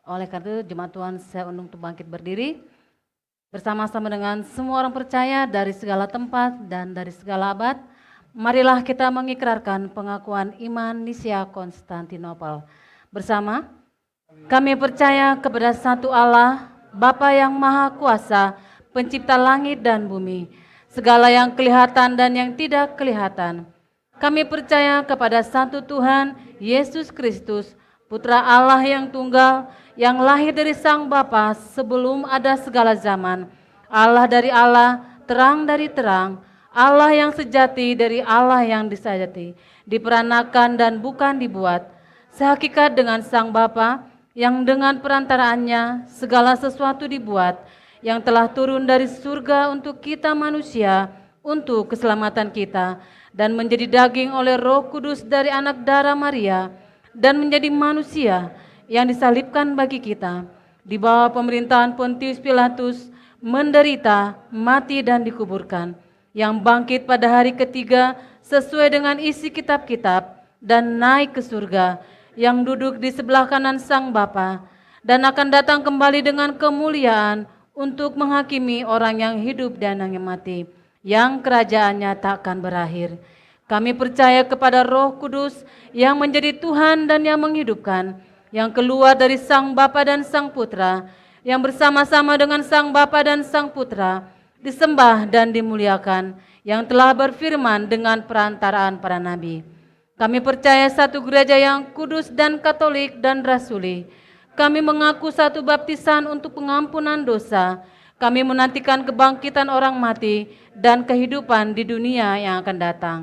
Oleh karena itu jemaat Tuhan saya undang untuk bangkit berdiri. Bersama-sama dengan semua orang percaya dari segala tempat dan dari segala abad. Marilah kita mengikrarkan pengakuan iman Nisia Konstantinopel. Bersama, kami percaya kepada satu Allah, Bapa yang Maha Kuasa, pencipta langit dan bumi, segala yang kelihatan dan yang tidak kelihatan. Kami percaya kepada satu Tuhan, Yesus Kristus, Putra Allah yang tunggal, yang lahir dari Sang Bapa sebelum ada segala zaman. Allah dari Allah, terang dari terang, Allah yang sejati dari Allah yang disajati, diperanakan dan bukan dibuat, sehakikat dengan Sang Bapa, yang dengan perantaraannya segala sesuatu dibuat, yang telah turun dari surga untuk kita manusia, untuk keselamatan kita, dan menjadi daging oleh Roh Kudus dari anak darah Maria, dan menjadi manusia yang disalibkan bagi kita, di bawah pemerintahan Pontius Pilatus, menderita, mati dan dikuburkan, yang bangkit pada hari ketiga sesuai dengan isi kitab-kitab, dan naik ke surga, yang duduk di sebelah kanan Sang Bapa, dan akan datang kembali dengan kemuliaan untuk menghakimi orang yang hidup dan yang mati, yang kerajaannya tak akan berakhir. Kami percaya kepada Roh Kudus yang menjadi Tuhan dan yang menghidupkan, yang keluar dari Sang Bapa dan Sang Putra, yang bersama-sama dengan Sang Bapa dan Sang Putra, disembah dan dimuliakan, yang telah berfirman dengan perantaraan para nabi. Kami percaya satu gereja yang kudus dan katolik dan rasuli. Kami mengaku satu baptisan untuk pengampunan dosa. Kami menantikan kebangkitan orang mati dan kehidupan di dunia yang akan datang.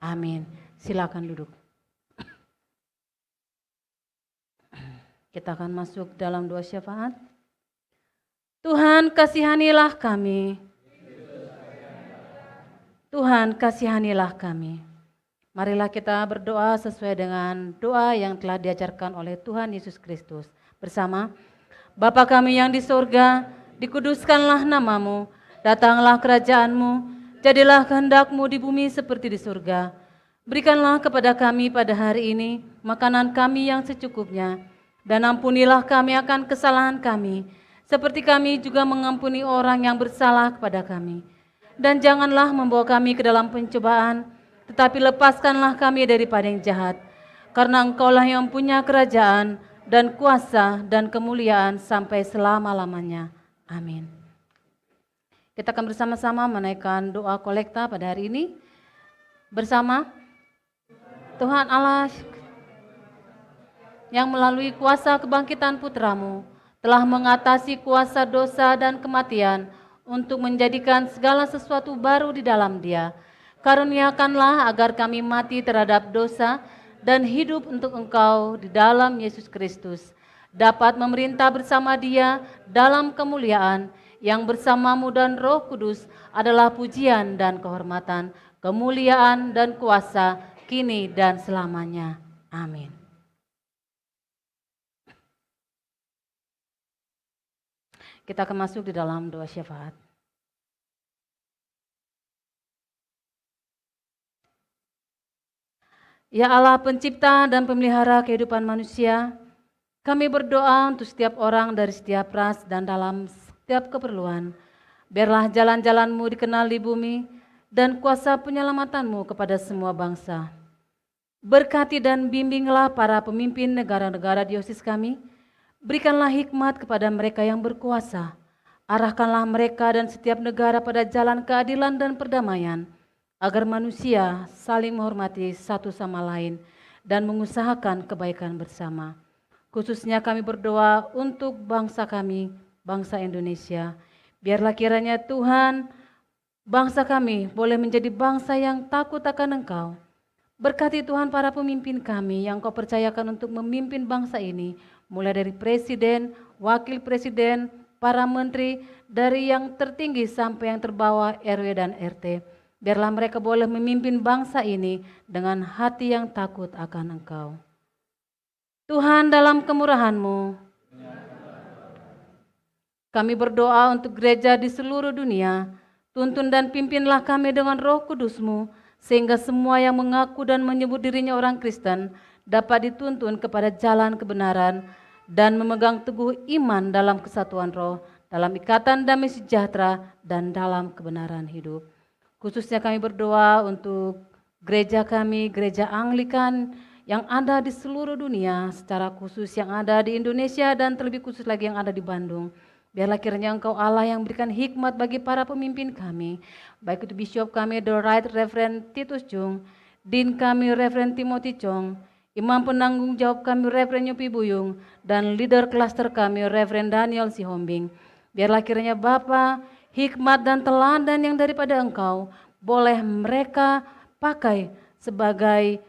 Amin. Silakan duduk. Kita akan masuk dalam doa syafaat. Tuhan, kasihanilah kami. Tuhan, kasihanilah kami. Marilah kita berdoa sesuai dengan doa yang telah diajarkan oleh Tuhan Yesus Kristus. Bersama, Bapa kami yang di surga, dikuduskanlah namamu, datanglah kerajaanmu, jadilah kehendak-Mu di bumi seperti di surga. Berikanlah kepada kami pada hari ini makanan kami yang secukupnya, dan ampunilah kami akan kesalahan kami, seperti kami juga mengampuni orang yang bersalah kepada kami. Dan janganlah membawa kami ke dalam pencobaan, tetapi lepaskanlah kami daripada yang jahat, karena Engkaulah yang punya kerajaan dan kuasa dan kemuliaan sampai selama-lamanya. Amin. Kita akan bersama-sama menaikkan doa kolekta pada hari ini. Bersama, Tuhan Allah yang melalui kuasa kebangkitan Putra-Mu telah mengatasi kuasa dosa dan kematian untuk menjadikan segala sesuatu baru di dalam Dia. Karuniakanlah agar kami mati terhadap dosa dan hidup untuk Engkau di dalam Yesus Kristus, dapat memerintah bersama Dia dalam kemuliaan yang bersama-Mu dan Roh Kudus adalah pujian dan kehormatan, kemuliaan dan kuasa kini dan selamanya. Amin. Kita akan masuk di dalam doa syafaat. Ya Allah pencipta dan pemelihara kehidupan manusia, kami berdoa untuk setiap orang dari setiap ras dan dalam setiap keperluan. Biarlah jalan-jalan-Mu dikenal di bumi dan kuasa penyelamatan-Mu kepada semua bangsa. Berkati dan bimbinglah para pemimpin negara-negara diocese kami. Berikanlah hikmat kepada mereka yang berkuasa. Arahkanlah mereka dan setiap negara pada jalan keadilan dan perdamaian, agar manusia saling menghormati satu sama lain dan mengusahakan kebaikan bersama. Khususnya kami berdoa untuk bangsa kami, bangsa Indonesia. Biarlah kiranya Tuhan, bangsa kami boleh menjadi bangsa yang takut akan Engkau. Berkati Tuhan para pemimpin kami yang Kau percayakan untuk memimpin bangsa ini, mulai dari presiden, wakil presiden, para menteri, dari yang tertinggi sampai yang terbawah RW dan RT. Biarlah mereka boleh memimpin bangsa ini dengan hati yang takut akan Engkau. Tuhan dalam kemurahan-Mu, kami berdoa untuk gereja di seluruh dunia. Tuntun dan pimpinlah kami dengan Roh Kudus-Mu, sehingga semua yang mengaku dan menyebut dirinya orang Kristen dapat dituntun kepada jalan kebenaran dan memegang teguh iman dalam kesatuan roh, dalam ikatan damai sejahtera, dan dalam kebenaran hidup. Khususnya kami berdoa untuk gereja kami, gereja Anglikan yang ada di seluruh dunia, secara khusus yang ada di Indonesia dan terlebih khusus lagi yang ada di Bandung. Biarlah kiranya Engkau Allah yang berikan hikmat bagi para pemimpin kami, baik itu Bishop kami, The Right Reverend Titus Chung, Dean kami, Reverend Timothy Chong, Imam penanggung jawab kami, Reverend Yopi Buyung, dan leader klaster kami, Reverend Daniel Sihombing. Biarlah kiranya Bapa, hikmat dan teladan yang daripada Engkau, boleh mereka pakai sebagai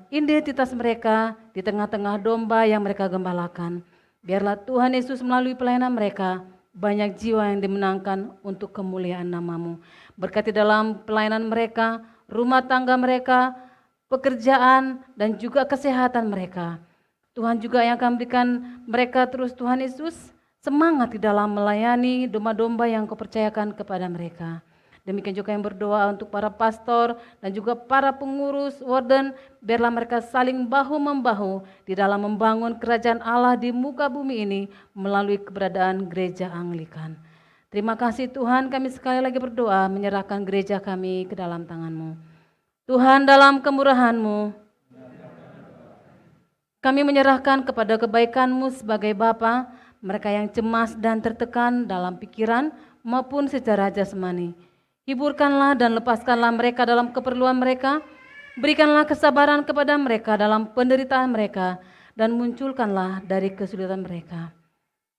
identitas mereka di tengah-tengah domba yang mereka gembalakan. Biarlah Tuhan Yesus melalui pelayanan mereka, banyak jiwa yang dimenangkan untuk kemuliaan nama-Mu. Berkati dalam pelayanan mereka, rumah tangga mereka, pekerjaan, dan juga kesehatan mereka. Tuhan juga yang akan berikan mereka terus Tuhan Yesus semangat di dalam melayani domba-domba yang Kau percayakan kepada mereka. Demikian juga yang berdoa untuk para pastor dan juga para pengurus, warden, biarlah mereka saling bahu-membahu di dalam membangun kerajaan Allah di muka bumi ini melalui keberadaan gereja Anglikan. Terima kasih Tuhan, kami sekali lagi berdoa menyerahkan gereja kami ke dalam tangan-Mu. Tuhan dalam kemurahan-Mu, kami menyerahkan kepada kebaikan-Mu sebagai Bapa, mereka yang cemas dan tertekan dalam pikiran maupun secara jasmani. Hiburkanlah dan lepaskanlah mereka dalam keperluan mereka, berikanlah kesabaran kepada mereka dalam penderitaan mereka, dan munculkanlah dari kesulitan mereka.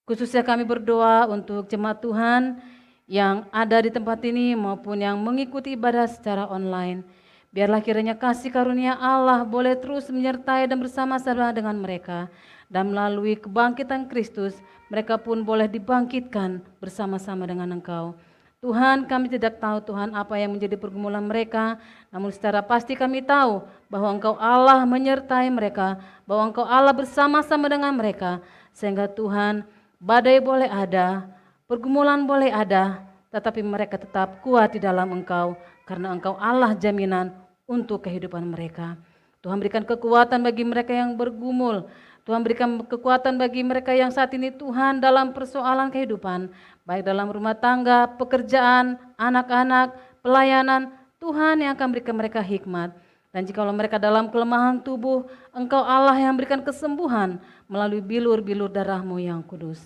Khususnya kami berdoa untuk jemaat Tuhan yang ada di tempat ini maupun yang mengikuti ibadah secara online. Biarlah kiranya kasih karunia Allah boleh terus menyertai dan bersama-sama dengan mereka, dan melalui kebangkitan Kristus mereka pun boleh dibangkitkan bersama-sama dengan Engkau. Tuhan, kami tidak tahu Tuhan apa yang menjadi pergumulan mereka, namun secara pasti kami tahu bahwa Engkau Allah menyertai mereka, bahwa Engkau Allah bersama-sama dengan mereka, sehingga Tuhan, badai boleh ada, pergumulan boleh ada, tetapi mereka tetap kuat di dalam Engkau, karena Engkau Allah jaminan untuk kehidupan mereka. Tuhan berikan kekuatan bagi mereka yang bergumul, Tuhan berikan kekuatan bagi mereka yang saat ini Tuhan dalam persoalan kehidupan, baik dalam rumah tangga, pekerjaan, anak-anak, pelayanan, Tuhan yang akan berikan mereka hikmat. Dan jikalau mereka dalam kelemahan tubuh, Engkau Allah yang berikan kesembuhan melalui bilur-bilur darah-Mu yang kudus.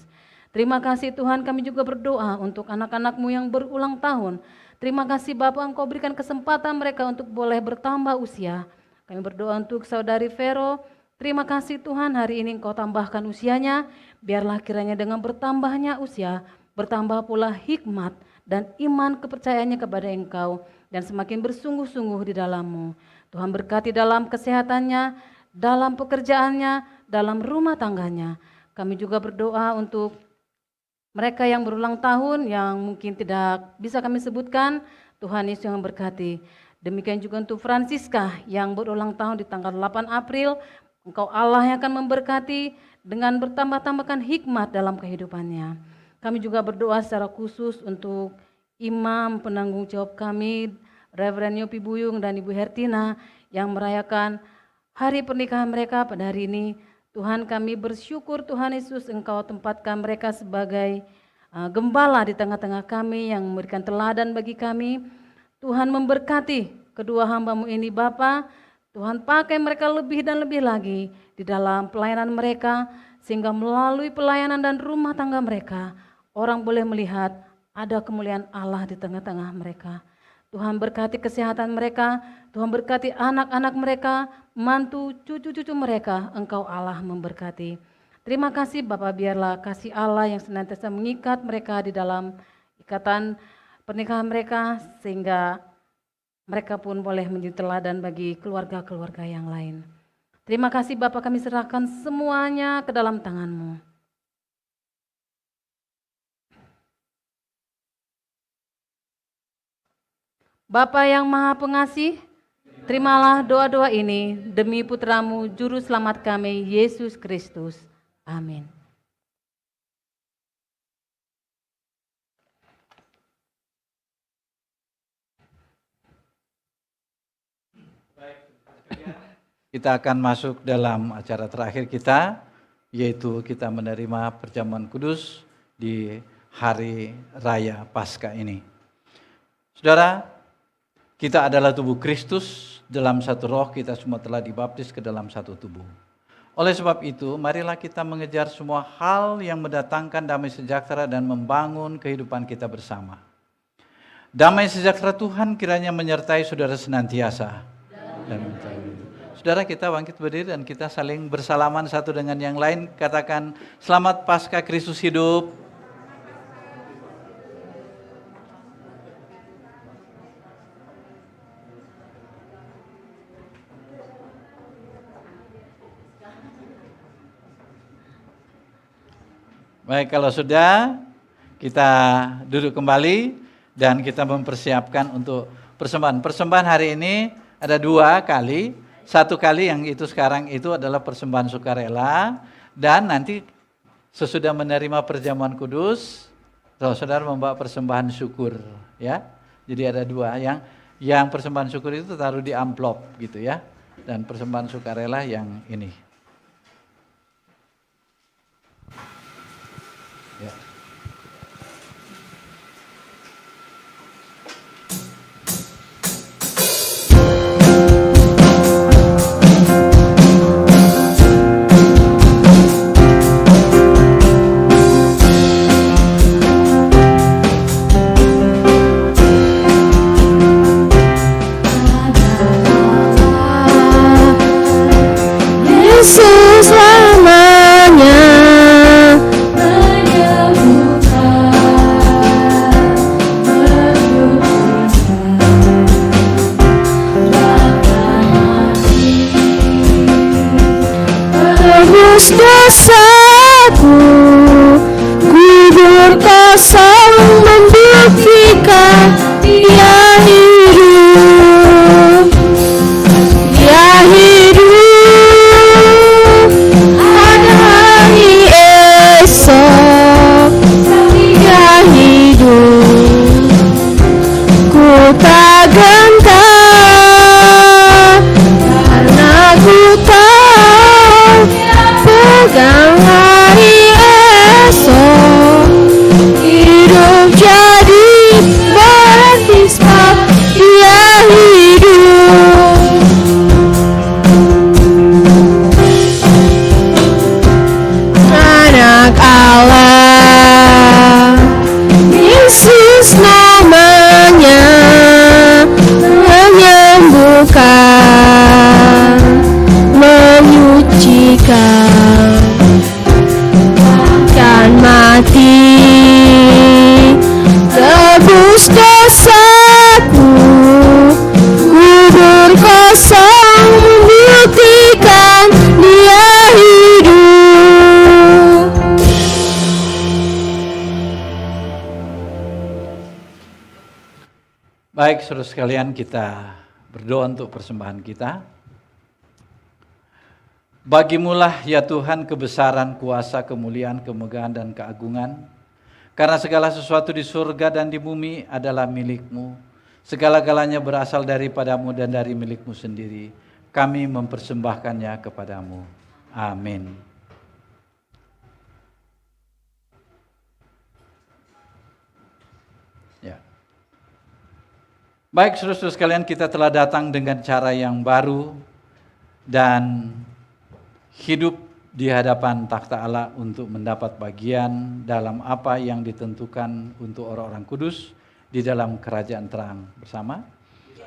Terima kasih Tuhan, kami juga berdoa untuk anak-anak-Mu yang berulang tahun. Terima kasih Bapak, Engkau berikan kesempatan mereka untuk boleh bertambah usia. Kami berdoa untuk saudari Vero. Terima kasih Tuhan, hari ini Engkau tambahkan usianya, biarlah kiranya dengan bertambahnya usia, bertambah pula hikmat dan iman kepercayaannya kepada Engkau, dan semakin bersungguh-sungguh di dalam-Mu. Tuhan berkati dalam kesehatannya, dalam pekerjaannya, dalam rumah tangganya. Kami juga berdoa untuk mereka yang berulang tahun, yang mungkin tidak bisa kami sebutkan, Tuhan Yesus yang berkati. Demikian juga untuk Francisca yang berulang tahun di tanggal 8 April, Engkau Allah yang akan memberkati dengan bertambah-tambahkan hikmat dalam kehidupannya. Kami juga berdoa secara khusus untuk imam penanggung jawab kami, Reverend Yopi Buyung dan Ibu Hertina yang merayakan hari pernikahan mereka pada hari ini. Tuhan, kami bersyukur Tuhan Yesus Engkau tempatkan mereka sebagai gembala di tengah-tengah kami yang memberikan teladan bagi kami. Tuhan memberkati kedua hamba-Mu ini Bapa. Tuhan pakai mereka lebih dan lebih lagi di dalam pelayanan mereka, sehingga melalui pelayanan dan rumah tangga mereka, orang boleh melihat ada kemuliaan Allah di tengah-tengah mereka. Tuhan berkati kesehatan mereka, Tuhan berkati anak-anak mereka, mantu, cucu-cucu mereka, Engkau Allah memberkati. Terima kasih Bapak, biarlah kasih Allah yang senantiasa mengikat mereka di dalam ikatan pernikahan mereka, sehingga mereka pun boleh menjadi teladan bagi keluarga-keluarga yang lain. Terima kasih Bapak, kami serahkan semuanya ke dalam tangan-Mu. Bapa yang Maha Pengasih, terimalah doa-doa ini demi Putra-Mu, Juru Selamat kami, Yesus Kristus. Amin. Kita akan masuk dalam acara terakhir kita, yaitu kita menerima perjamuan kudus di hari raya Paskah ini. Saudara, kita adalah tubuh Kristus, dalam satu roh kita semua telah dibaptis ke dalam satu tubuh. Oleh sebab itu, marilah kita mengejar semua hal yang mendatangkan damai sejahtera dan membangun kehidupan kita bersama. Damai sejahtera Tuhan kiranya menyertai saudara senantiasa. Dan saudara, kita bangkit berdiri dan kita saling bersalaman satu dengan yang lain. Katakan, selamat Paskah Kristus hidup. Baik, kalau sudah, kita duduk kembali dan kita mempersiapkan untuk persembahan. Persembahan hari ini ada 2 kali. 1 kali yang itu sekarang itu adalah persembahan sukarela, dan nanti sesudah menerima perjamuan kudus, saudara membawa persembahan syukur, ya. Jadi ada 2, yang persembahan syukur itu taruh di amplop gitu ya, dan persembahan sukarela yang ini. Ya. Yesus selamanya tebus dosaku, kubur kosong membuktikan Dia hidup, Dia hidup, ada hari esok, Dia hidup, ku tak gentar karena ku tahu pegang hari esok, hidup jadi berarti sebab Dia hidup. Anak Allah, Yesus namanya, menyembuhkan, menyucikan, kan mati, tebus dosaku, kubur kosong membuktikan Dia hidup. Baik, saudara sekalian, kita berdoa untuk persembahan kita. Bagimulah ya Tuhan kebesaran, kuasa, kemuliaan, kemegahan, dan keagungan. Karena segala sesuatu di surga dan di bumi adalah milik-Mu. Segala-galanya berasal daripada-Mu dan dari milik-Mu sendiri. Kami mempersembahkannya kepadamu. Amin. Ya. Baik, saudara-saudara sekalian, kita telah datang dengan cara yang baru dan hidup di hadapan takhta Allah untuk mendapat bagian dalam apa yang ditentukan untuk orang-orang kudus di dalam kerajaan terang bersama.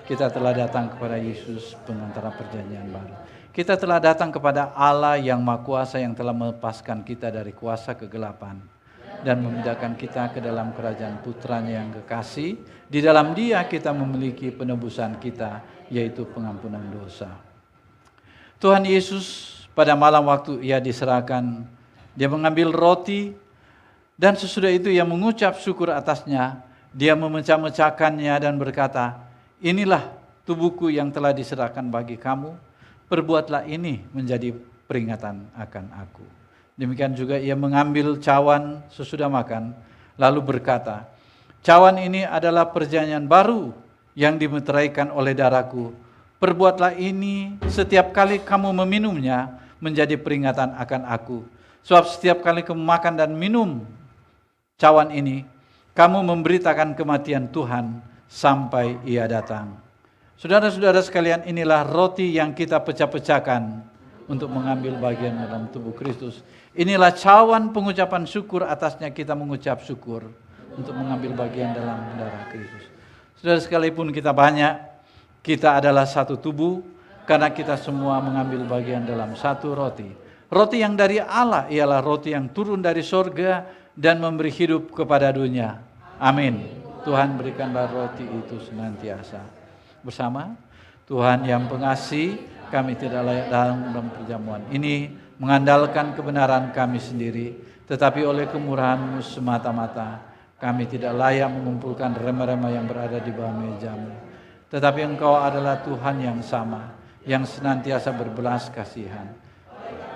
Kita telah datang kepada Yesus pengantara perjanjian baru. Kita telah datang kepada Allah yang Maha Kuasa yang telah melepaskan kita dari kuasa kegelapan dan memindahkan kita ke dalam kerajaan putranya yang kekasih. Di dalam Dia kita memiliki penebusan kita, yaitu pengampunan dosa. Tuhan Yesus pada malam waktu Ia diserahkan, Dia mengambil roti, dan sesudah itu Ia mengucap syukur atasnya. Dia memecah-mecahkannya dan berkata, inilah tubuhku yang telah diserahkan bagi kamu, perbuatlah ini menjadi peringatan akan aku. Demikian juga Ia mengambil cawan sesudah makan, lalu berkata, cawan ini adalah perjanjian baru yang dimeteraikan oleh darahku. Perbuatlah ini setiap kali kamu meminumnya menjadi peringatan akan aku. Sebab setiap kali kamu makan dan minum cawan ini, kamu memberitakan kematian Tuhan sampai Ia datang. Saudara-saudara sekalian, inilah roti yang kita pecah-pecahkan untuk mengambil bagian dalam tubuh Kristus. Inilah cawan pengucapan syukur, atasnya kita mengucap syukur untuk mengambil bagian dalam darah Kristus. Saudara, sekalipun kita banyak, kita adalah satu tubuh karena kita semua mengambil bagian dalam satu roti. Roti yang dari Allah ialah roti yang turun dari sorga dan memberi hidup kepada dunia. Amin. Tuhan berikanlah roti itu senantiasa. Bersama, Tuhan yang pengasih, kami tidak layak dalam perjamuan ini mengandalkan kebenaran kami sendiri, tetapi oleh kemurahan-Mu semata-mata kami tidak layak mengumpulkan rema-rema yang berada di bawah meja-Mu. Tetapi Engkau adalah Tuhan yang sama, yang senantiasa berbelas kasihan.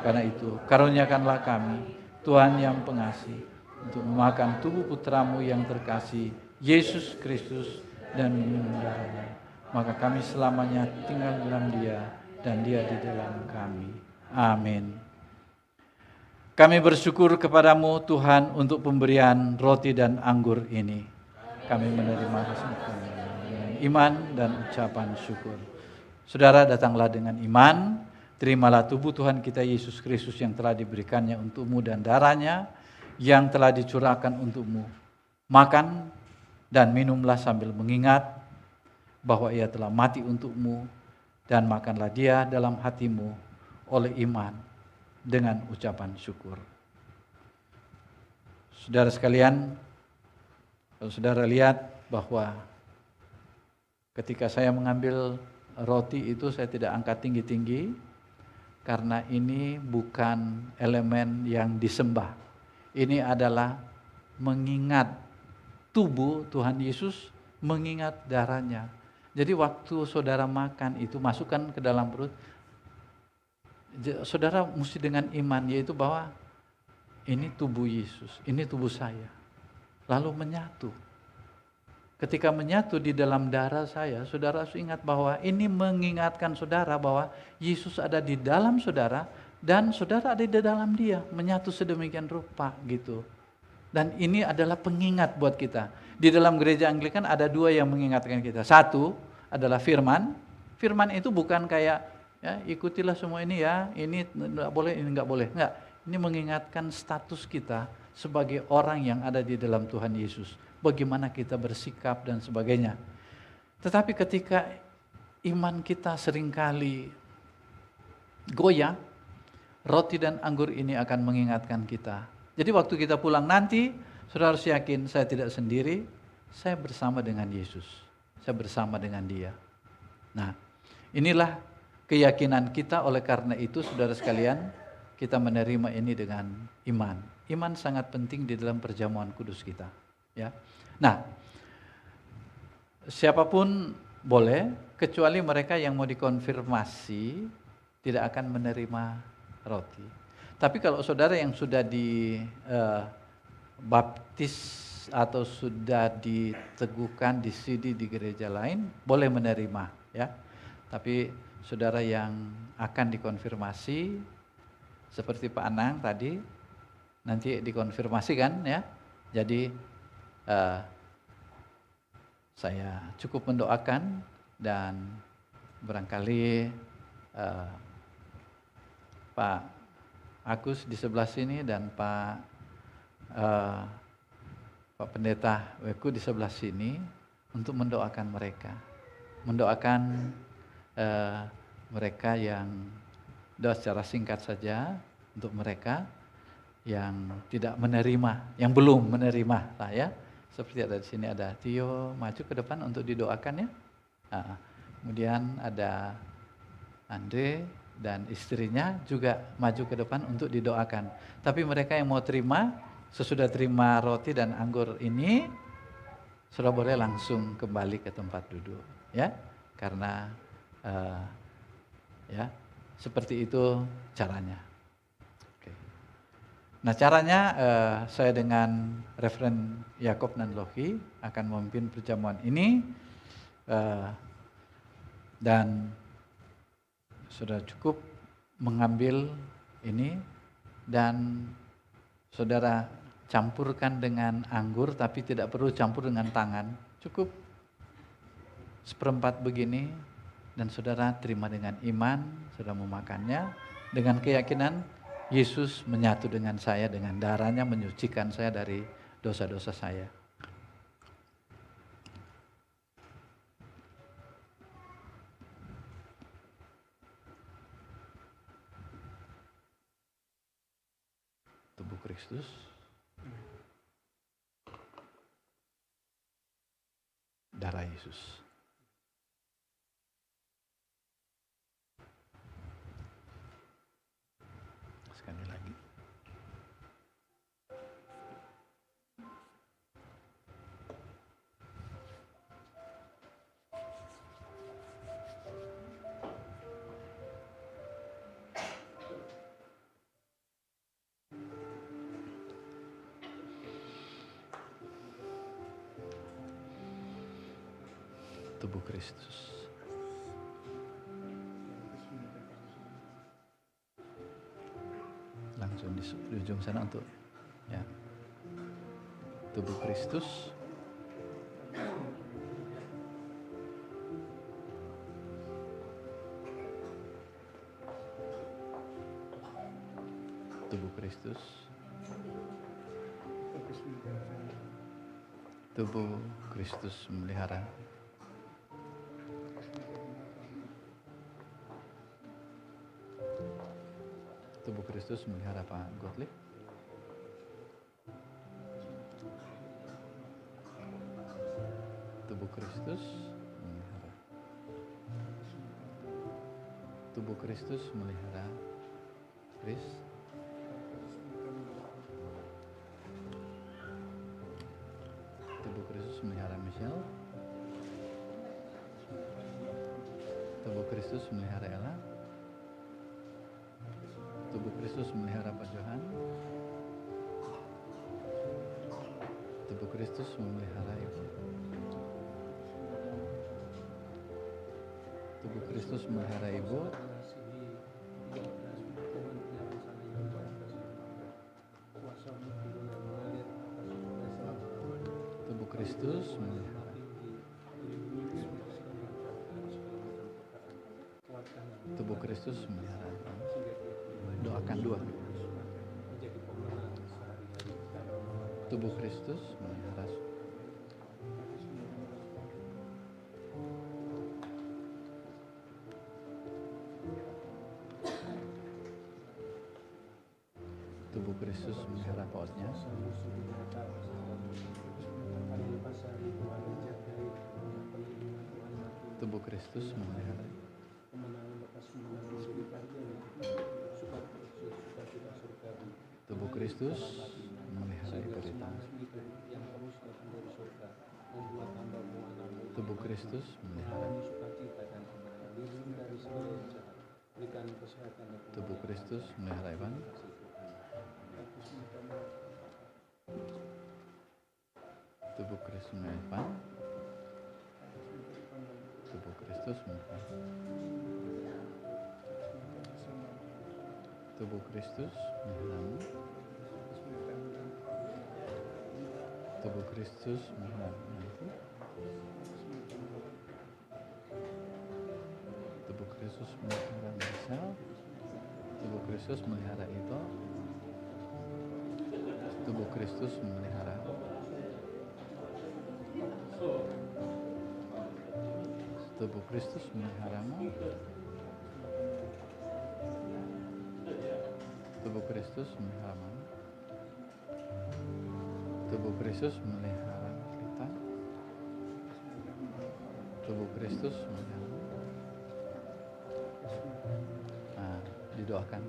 Karena itu, karuniakanlah kami, Tuhan yang pengasih, untuk memakan tubuh putra-Mu yang terkasih, Yesus Kristus, dan meminum darahnya. Maka kami selamanya tinggal dalam Dia dan Dia di dalam kami. Amin. Kami bersyukur kepadamu Tuhan untuk pemberian roti dan anggur ini. Kami menerima dengan iman dan ucapan syukur. Saudara, datanglah dengan iman, terimalah tubuh Tuhan kita Yesus Kristus yang telah diberikannya untukmu dan darahnya yang telah dicurahkan untukmu. Makan dan minumlah sambil mengingat bahwa Ia telah mati untukmu, dan makanlah Dia dalam hatimu oleh iman dengan ucapan syukur. Saudara sekalian, kalau saudara lihat bahwa ketika saya mengambil roti itu saya tidak angkat tinggi-tinggi, karena ini bukan elemen yang disembah. Ini adalah mengingat tubuh Tuhan Yesus, mengingat darahnya. Jadi waktu saudara makan itu, masukkan ke dalam perut, saudara mesti dengan iman, yaitu bahwa ini tubuh Yesus, ini tubuh saya. Lalu menyatu. Ketika menyatu di dalam darah saya, saudara harus ingat bahwa ini mengingatkan saudara bahwa Yesus ada di dalam saudara dan saudara ada di dalam Dia, menyatu sedemikian rupa gitu. Dan ini adalah pengingat buat kita. Di dalam gereja Anglikan ada dua yang mengingatkan kita. Satu adalah firman. Firman itu bukan kayak ya ikutilah semua ini ya, ini enggak boleh, ini enggak boleh. Enggak. Ini mengingatkan status kita sebagai orang yang ada di dalam Tuhan Yesus. Bagaimana kita bersikap dan sebagainya. Tetapi ketika iman kita seringkali goyah, roti dan anggur ini akan mengingatkan kita. Jadi waktu kita pulang nanti, saudara harus yakin saya tidak sendiri, saya bersama dengan Yesus. Saya bersama dengan Dia. Nah, inilah keyakinan kita, oleh karena itu saudara sekalian, kita menerima ini dengan iman. Iman sangat penting di dalam perjamuan kudus kita. Ya. Nah, siapapun boleh, kecuali mereka yang mau dikonfirmasi tidak akan menerima roti. Tapi kalau saudara yang sudah dibaptis atau sudah diteguhkan, disidi di gereja lain, boleh menerima, ya. Tapi saudara yang akan dikonfirmasi, seperti Pak Anang tadi, nanti dikonfirmasi kan, ya. Jadi saya cukup mendoakan dan barangkali Pak Agus di sebelah sini dan Pak Pendeta Weku di sebelah sini untuk mendoakan mereka. Mendoakan mereka yang, doa secara singkat saja untuk mereka yang tidak menerima, yang belum menerima lah ya. Seperti ada di sini ada Tio, maju ke depan untuk didoakan ya. Nah, kemudian ada Andre dan istrinya juga maju ke depan untuk didoakan. Tapi mereka yang mau terima, sesudah terima roti dan anggur ini, sudah boleh langsung kembali ke tempat duduk ya. Karena ya seperti itu caranya. Nah caranya saya dengan Referen Yakob Nanlohi akan memimpin perjamuan ini dan sudah cukup mengambil ini dan saudara campurkan dengan anggur tapi tidak perlu campur dengan tangan, cukup seperempat begini dan saudara terima dengan iman, saudara memakannya Dengan keyakinan Yesus menyatu dengan saya, dengan darahnya menyucikan saya dari dosa-dosa saya. Tubuh Kristus, darah Yesus. Sekali lagi. Tubuh Kristus. Langsung di ujung sana untuk ya. Tubuh Kristus. Tubuh Kristus. Tubuh Kristus memelihara. Tubuh Kristus memelihara Pak Gottlieb. Tubuh Kristus memelihara. Tubuh Kristus memelihara Chris. Tubuh Kristus memelihara Michelle. Tubuh Kristus memelihara Ella. Tubuh Kristus memelihara Pak Johan. Tubuh Kristus memelihara Ibu. Tubuh Kristus memelihara Ibu. Tubuh Kristus memelihara. Tubuh Kristus memelihara. Doakan dua. Tubuh Kristus memelihara. Tubuh Kristus memelihara pautnya. Tubuh Kristus memelihara. Tubuh Kristus memelihara Ibu Rita. Tubuh Kristus memelihara. Tubuh Kristus memelihara Ivan. Tubuh Kristus memelihara Ivan. Tubuh Kristus memelihara. Tubuh Kristus memeliharamu. Tubuh Kristus memelihara nanti. Tubuh Kristus memelihara Marcel. Tubuh Kristus memelihara Ito. Tubuh Kristus memelihara. Tubuh Kristus memeliharamu. Tubuh Kristus memelihara. Tubuh Kristus memelihara kita. Tubuh Kristus memelihara. Nah, didoakan.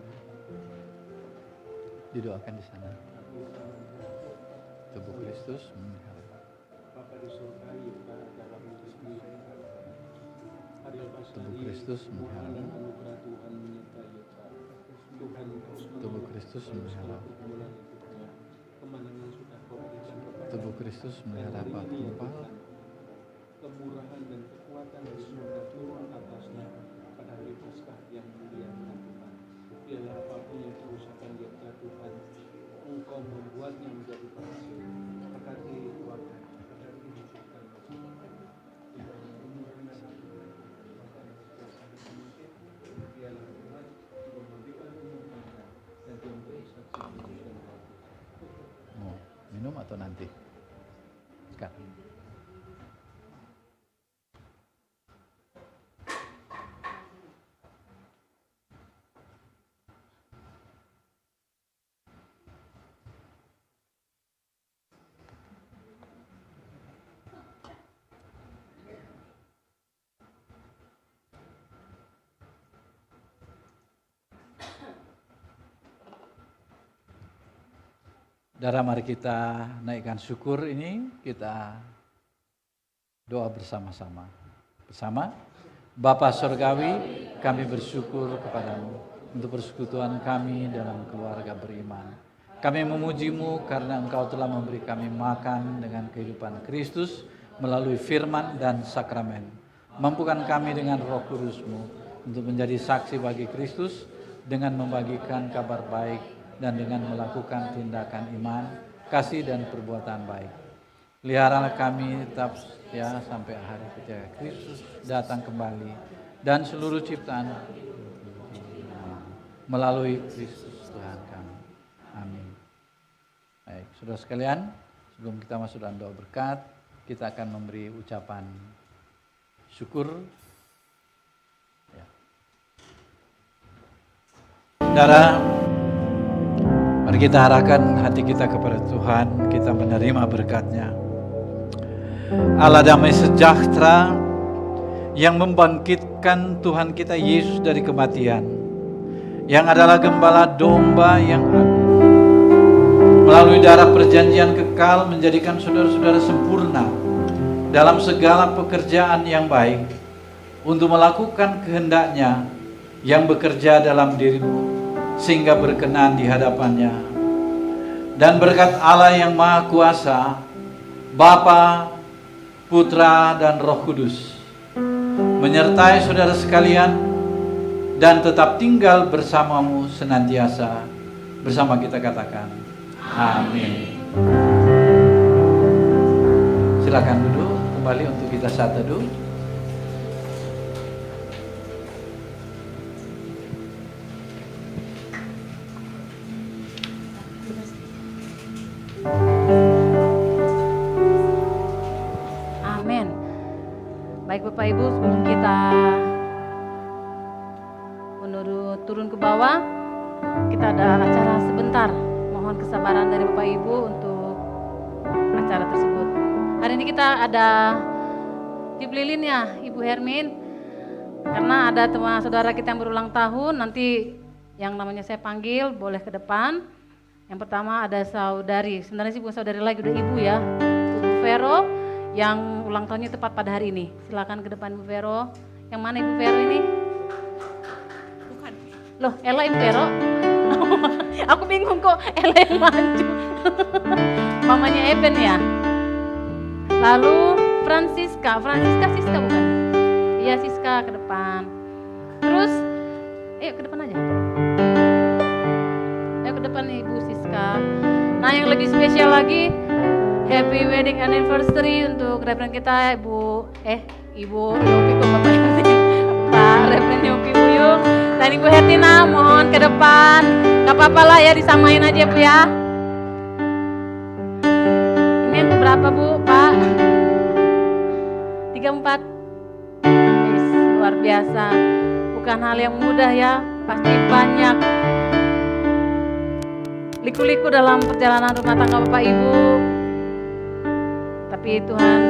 Didoakan di sana. Tubuh Kristus memelihara. Tubuh Kristus memelihara. Tubuh Kristus memelihara. Tubuh Kristus memelihara Pak Kumpal. Kemurahan dan kekuatan dari surga turun atasnya pada hari Paskah yang mulia Tuhan. Biarlah apapun yang kerusakan dia Tuhan, Engkau membuatnya menjadi berhasil. Berkati Tuhan, berkati hidupkan biarlah Tuhan memberikan minum atau nanti? Sekarang. Saudara, mari kita naikkan syukur ini, kita doa bersama-sama. Bersama, Bapa Surgawi, kami bersyukur kepadamu untuk persekutuan kami dalam keluarga beriman. Kami memuji-Mu karena Engkau telah memberi kami makan dengan kehidupan Kristus melalui firman dan sakramen. Mampukan kami dengan Roh Kudus-Mu untuk menjadi saksi bagi Kristus dengan membagikan kabar baik dan dengan melakukan tindakan iman, kasih dan perbuatan baik. Peliharalah kami tetap ya sampai hari ketika Kristus datang kembali dan seluruh ciptaan melalui Kristus Tuhan kami. Amin. Baik, saudara sekalian, sebelum kita masuk dalam doa berkat, kita akan memberi ucapan syukur. Ya. Saudara, mari kita arahkan hati kita kepada Tuhan, kita menerima berkat-Nya. Allah damai sejahtera yang membangkitkan Tuhan kita Yesus dari kematian, yang adalah gembala domba yang melalui darah perjanjian kekal menjadikan saudara-saudara sempurna dalam segala pekerjaan yang baik untuk melakukan kehendak-Nya yang bekerja dalam dirimu sehingga berkenan di hadapan-Nya. Dan berkat Allah yang Maha Kuasa, Bapa, Putra, dan Roh Kudus menyertai saudara sekalian dan tetap tinggal bersamamu senantiasa. Bersama kita katakan, amin. Silakan duduk kembali untuk kita saat teduh. Amin. Baik Bapak Ibu, sebelum kita turun ke bawah, kita ada acara sebentar. Mohon kesabaran dari Bapak Ibu untuk acara tersebut. Hari ini kita ada tip lilin ya, Ibu Hermin. Karena ada teman saudara kita yang berulang tahun, nanti yang namanya saya panggil boleh ke depan. Yang pertama ada saudari, sebenarnya sih bukan saudari lagi, udah ibu ya, Ibu Vero yang ulang tahunnya tepat pada hari ini. Silakan ke depan Ibu Vero. Yang mana Ibu Vero ini? Bukan. Loh, Ella Ibu Vero? Aku bingung kok Ella yang maju. Mamanya Eben ya. Lalu Siska bukan? Iya Siska ke depan. Terus, ayo ke depan aja. Ayo ke depan Ibu Siska. Nah yang lebih spesial lagi, happy wedding anniversary untuk reverend kita Ibu Yopi kok Bapak Yopi, Pak Reverend Yopi Uyung dan Ibu Hertina, mohon ke depan. Gak apa-apa lah ya, disamain aja Bu ya. Ini yang keberapa Bu, Pak? 34. Luar biasa, bukan hal yang mudah ya, pasti banyak liku-liku dalam perjalanan rumah tangga Bapak Ibu. Tapi Tuhan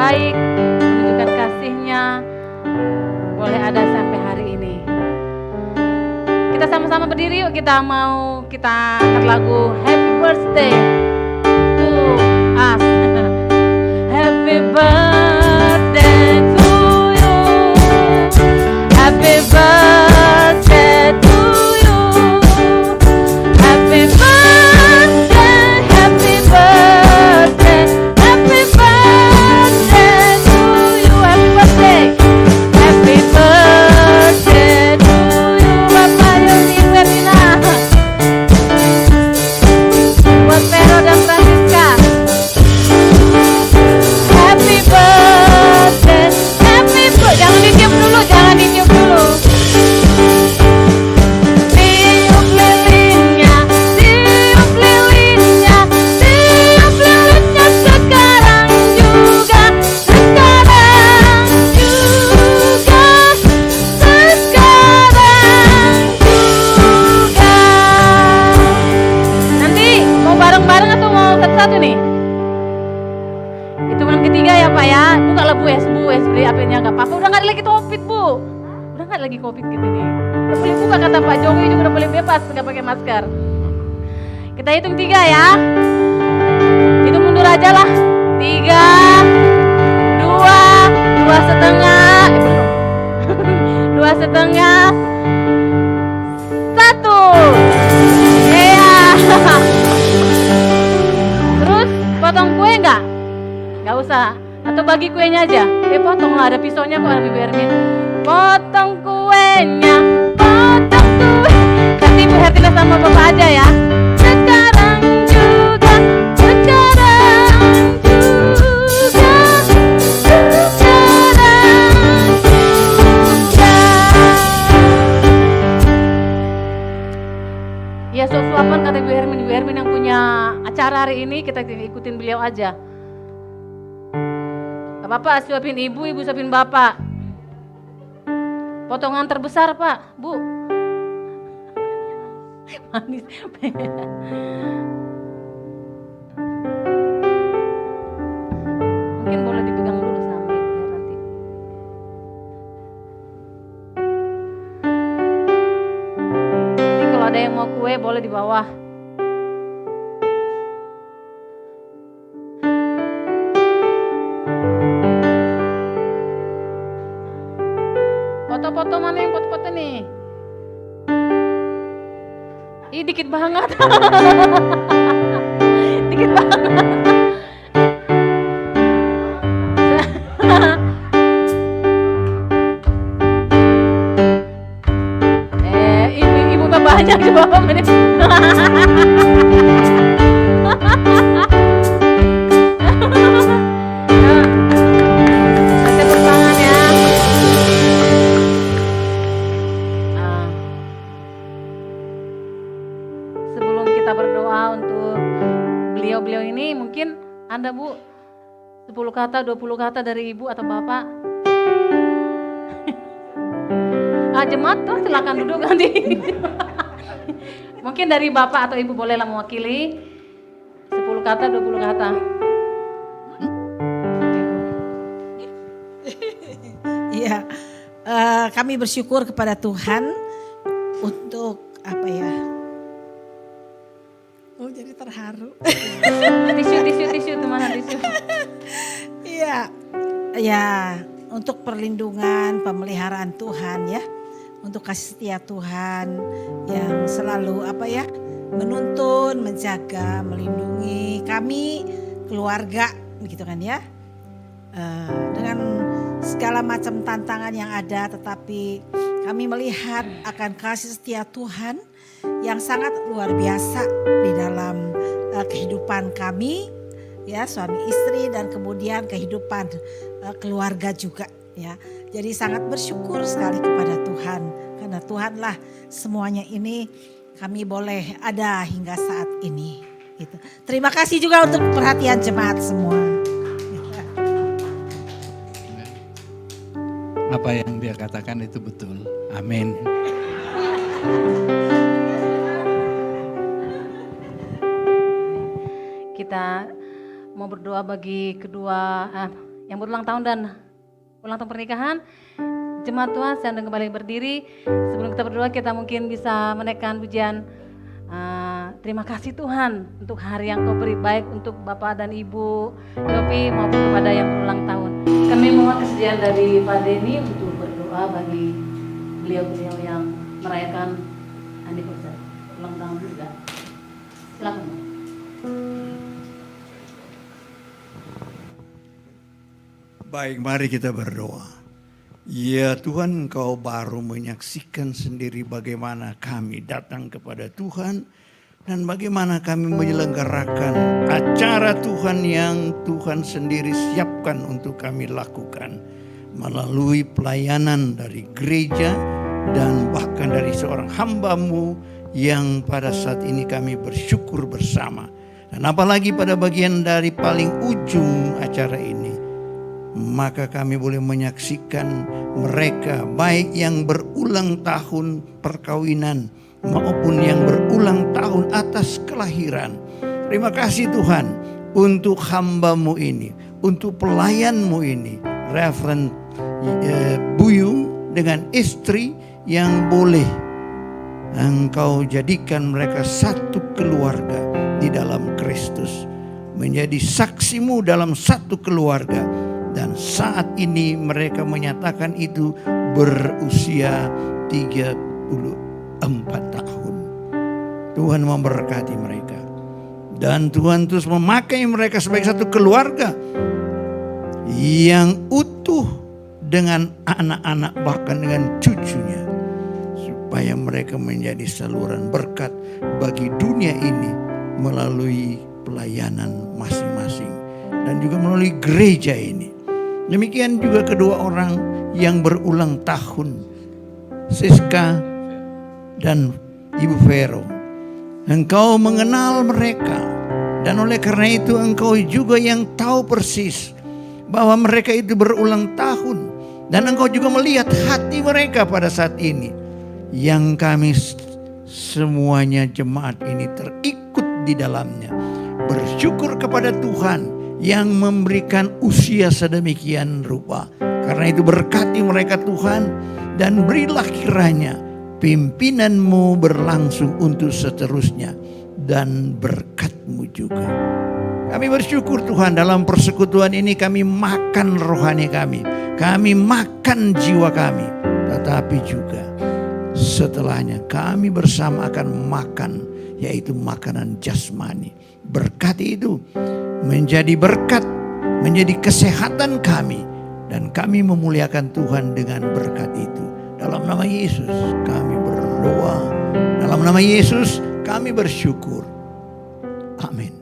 baik, menunjukkan kasih-Nya, boleh ada sampai hari ini. Kita sama-sama berdiri yuk, kita angkat lagu Happy Birthday to us. Happy birthday to you. Happy birthday to you. Happy birthday, happy birthday, happy birthday to you. Happy birthday, happy birthday to you. Bapak Yoni Ferdina, buat Vero dan Francisca. Happy birthday. satu nih. Hitungan ketiga ya Pak ya. Buka lah Bu es beli apanya nggak apa-apa. Udah nggak ada lagi COVID Bu. Udah nggak ada lagi COVID gitu nih. Udah boleh buka kata Pak Jokowi juga udah boleh bebas nggak pakai masker. Kita hitung 3 ya. Hitung mundur aja lah. 3, 2 setengah. Belum. 2 setengah. 1. Iya. Terus potong kue nggak? Nggak usah. Atau bagi kuenya aja. Potong lah, ada pisaunya kok Ibu Hermin. Potong kuenya, potong kue. Nanti Bu Hertina sama Bapak aja ya. Sekarang juga, sekarang juga, sekarang juga. Ya suap-suapan kata Ibu Hermin yang punya acara hari ini, kita ikutin beliau aja. Gak apa-apa, suapin ibu suapin bapak. Potongan terbesar Pak, Bu. Manis. Mungkin boleh dipegang dulu sama ibu ya nanti. Nanti kalau ada yang mau kue boleh di bawah. Foto-foto mana yang foto-foto nih? Ih dikit banget. Dikit banget. Ibu banyak coba menit. Beliau ini mungkin Anda Bu 10 kata, 20 kata dari Ibu atau Bapak. Jemaat tuh silakan duduk nanti. Mungkin dari Bapak atau Ibu bolehlah mewakili 10 kata, 20 kata. Iya, kami bersyukur kepada Tuhan untuk apa ya? Oh jadi terharu. Tisu teman tisu. Iya, ya untuk perlindungan, pemeliharaan Tuhan ya, untuk kasih setia Tuhan yang selalu apa ya, menuntun, menjaga, melindungi kami keluarga, begitu kan ya, dengan segala macam tantangan yang ada, tetapi kami melihat akan kasih setia Tuhan yang sangat luar biasa di dalam kehidupan kami ya, suami istri dan kemudian kehidupan keluarga juga ya. Jadi sangat bersyukur sekali kepada Tuhan karena Tuhanlah semuanya ini kami boleh ada hingga saat ini gitu. Terima kasih juga untuk perhatian jemaat semua. Apa yang dia katakan itu betul. Amin. Kita mau berdoa bagi kedua yang berulang tahun dan ulang tahun pernikahan. Jemaat Tuhan, saya undang kembali berdiri. Sebelum kita berdoa, kita mungkin bisa menaikkan pujian. Terima kasih Tuhan untuk hari yang Kau beri, baik untuk Bapak dan Ibu Yopi maupun kepada yang berulang tahun. Kami mohon kesediaan dari Pak Denny untuk berdoa bagi beliau-beliau yang merayakan anniversary ulang tahun juga. Silakan. Baik, mari kita berdoa. Ya Tuhan, Engkau baru menyaksikan sendiri bagaimana kami datang kepada Tuhan dan bagaimana kami menyelenggarakan acara Tuhan yang Tuhan sendiri siapkan untuk kami lakukan melalui pelayanan dari gereja dan bahkan dari seorang hamba-Mu yang pada saat ini kami bersyukur bersama. Dan apalagi pada bagian dari paling ujung acara ini, maka kami boleh menyaksikan mereka baik yang berulang tahun perkawinan maupun yang berulang tahun atas kelahiran. Terima kasih Tuhan untuk hamba-Mu ini, untuk pelayan-Mu ini, Reverend Buyung dengan istri yang boleh Engkau jadikan mereka satu keluarga di dalam Kristus, menjadi saksi-Mu dalam satu keluarga. Dan saat ini mereka menyatakan itu berusia 34 tahun. Tuhan memberkati mereka. Dan Tuhan terus memakai mereka sebagai satu keluarga yang utuh dengan anak-anak bahkan dengan cucunya. Supaya mereka menjadi saluran berkat bagi dunia ini melalui pelayanan masing-masing. Dan juga melalui gereja ini. Demikian juga kedua orang yang berulang tahun, Siska dan Ibu Vero. Engkau mengenal mereka, dan oleh karena itu Engkau juga yang tahu persis bahwa mereka itu berulang tahun. Dan Engkau juga melihat hati mereka pada saat ini, yang kami semuanya jemaat ini terikut di dalamnya. Bersyukur kepada Tuhan yang memberikan usia sedemikian rupa. Karena itu berkati mereka Tuhan, dan berilah kiranya pimpinan-Mu berlangsung untuk seterusnya, dan berkat-Mu juga. Kami bersyukur Tuhan, dalam persekutuan ini kami makan rohani kami makan jiwa kami, tetapi juga setelahnya kami bersama akan makan, yaitu makanan jasmani. Berkati itu menjadi berkat, menjadi kesehatan kami, dan kami memuliakan Tuhan dengan berkat itu. Dalam nama Yesus kami berdoa, dalam nama Yesus kami bersyukur. Amin.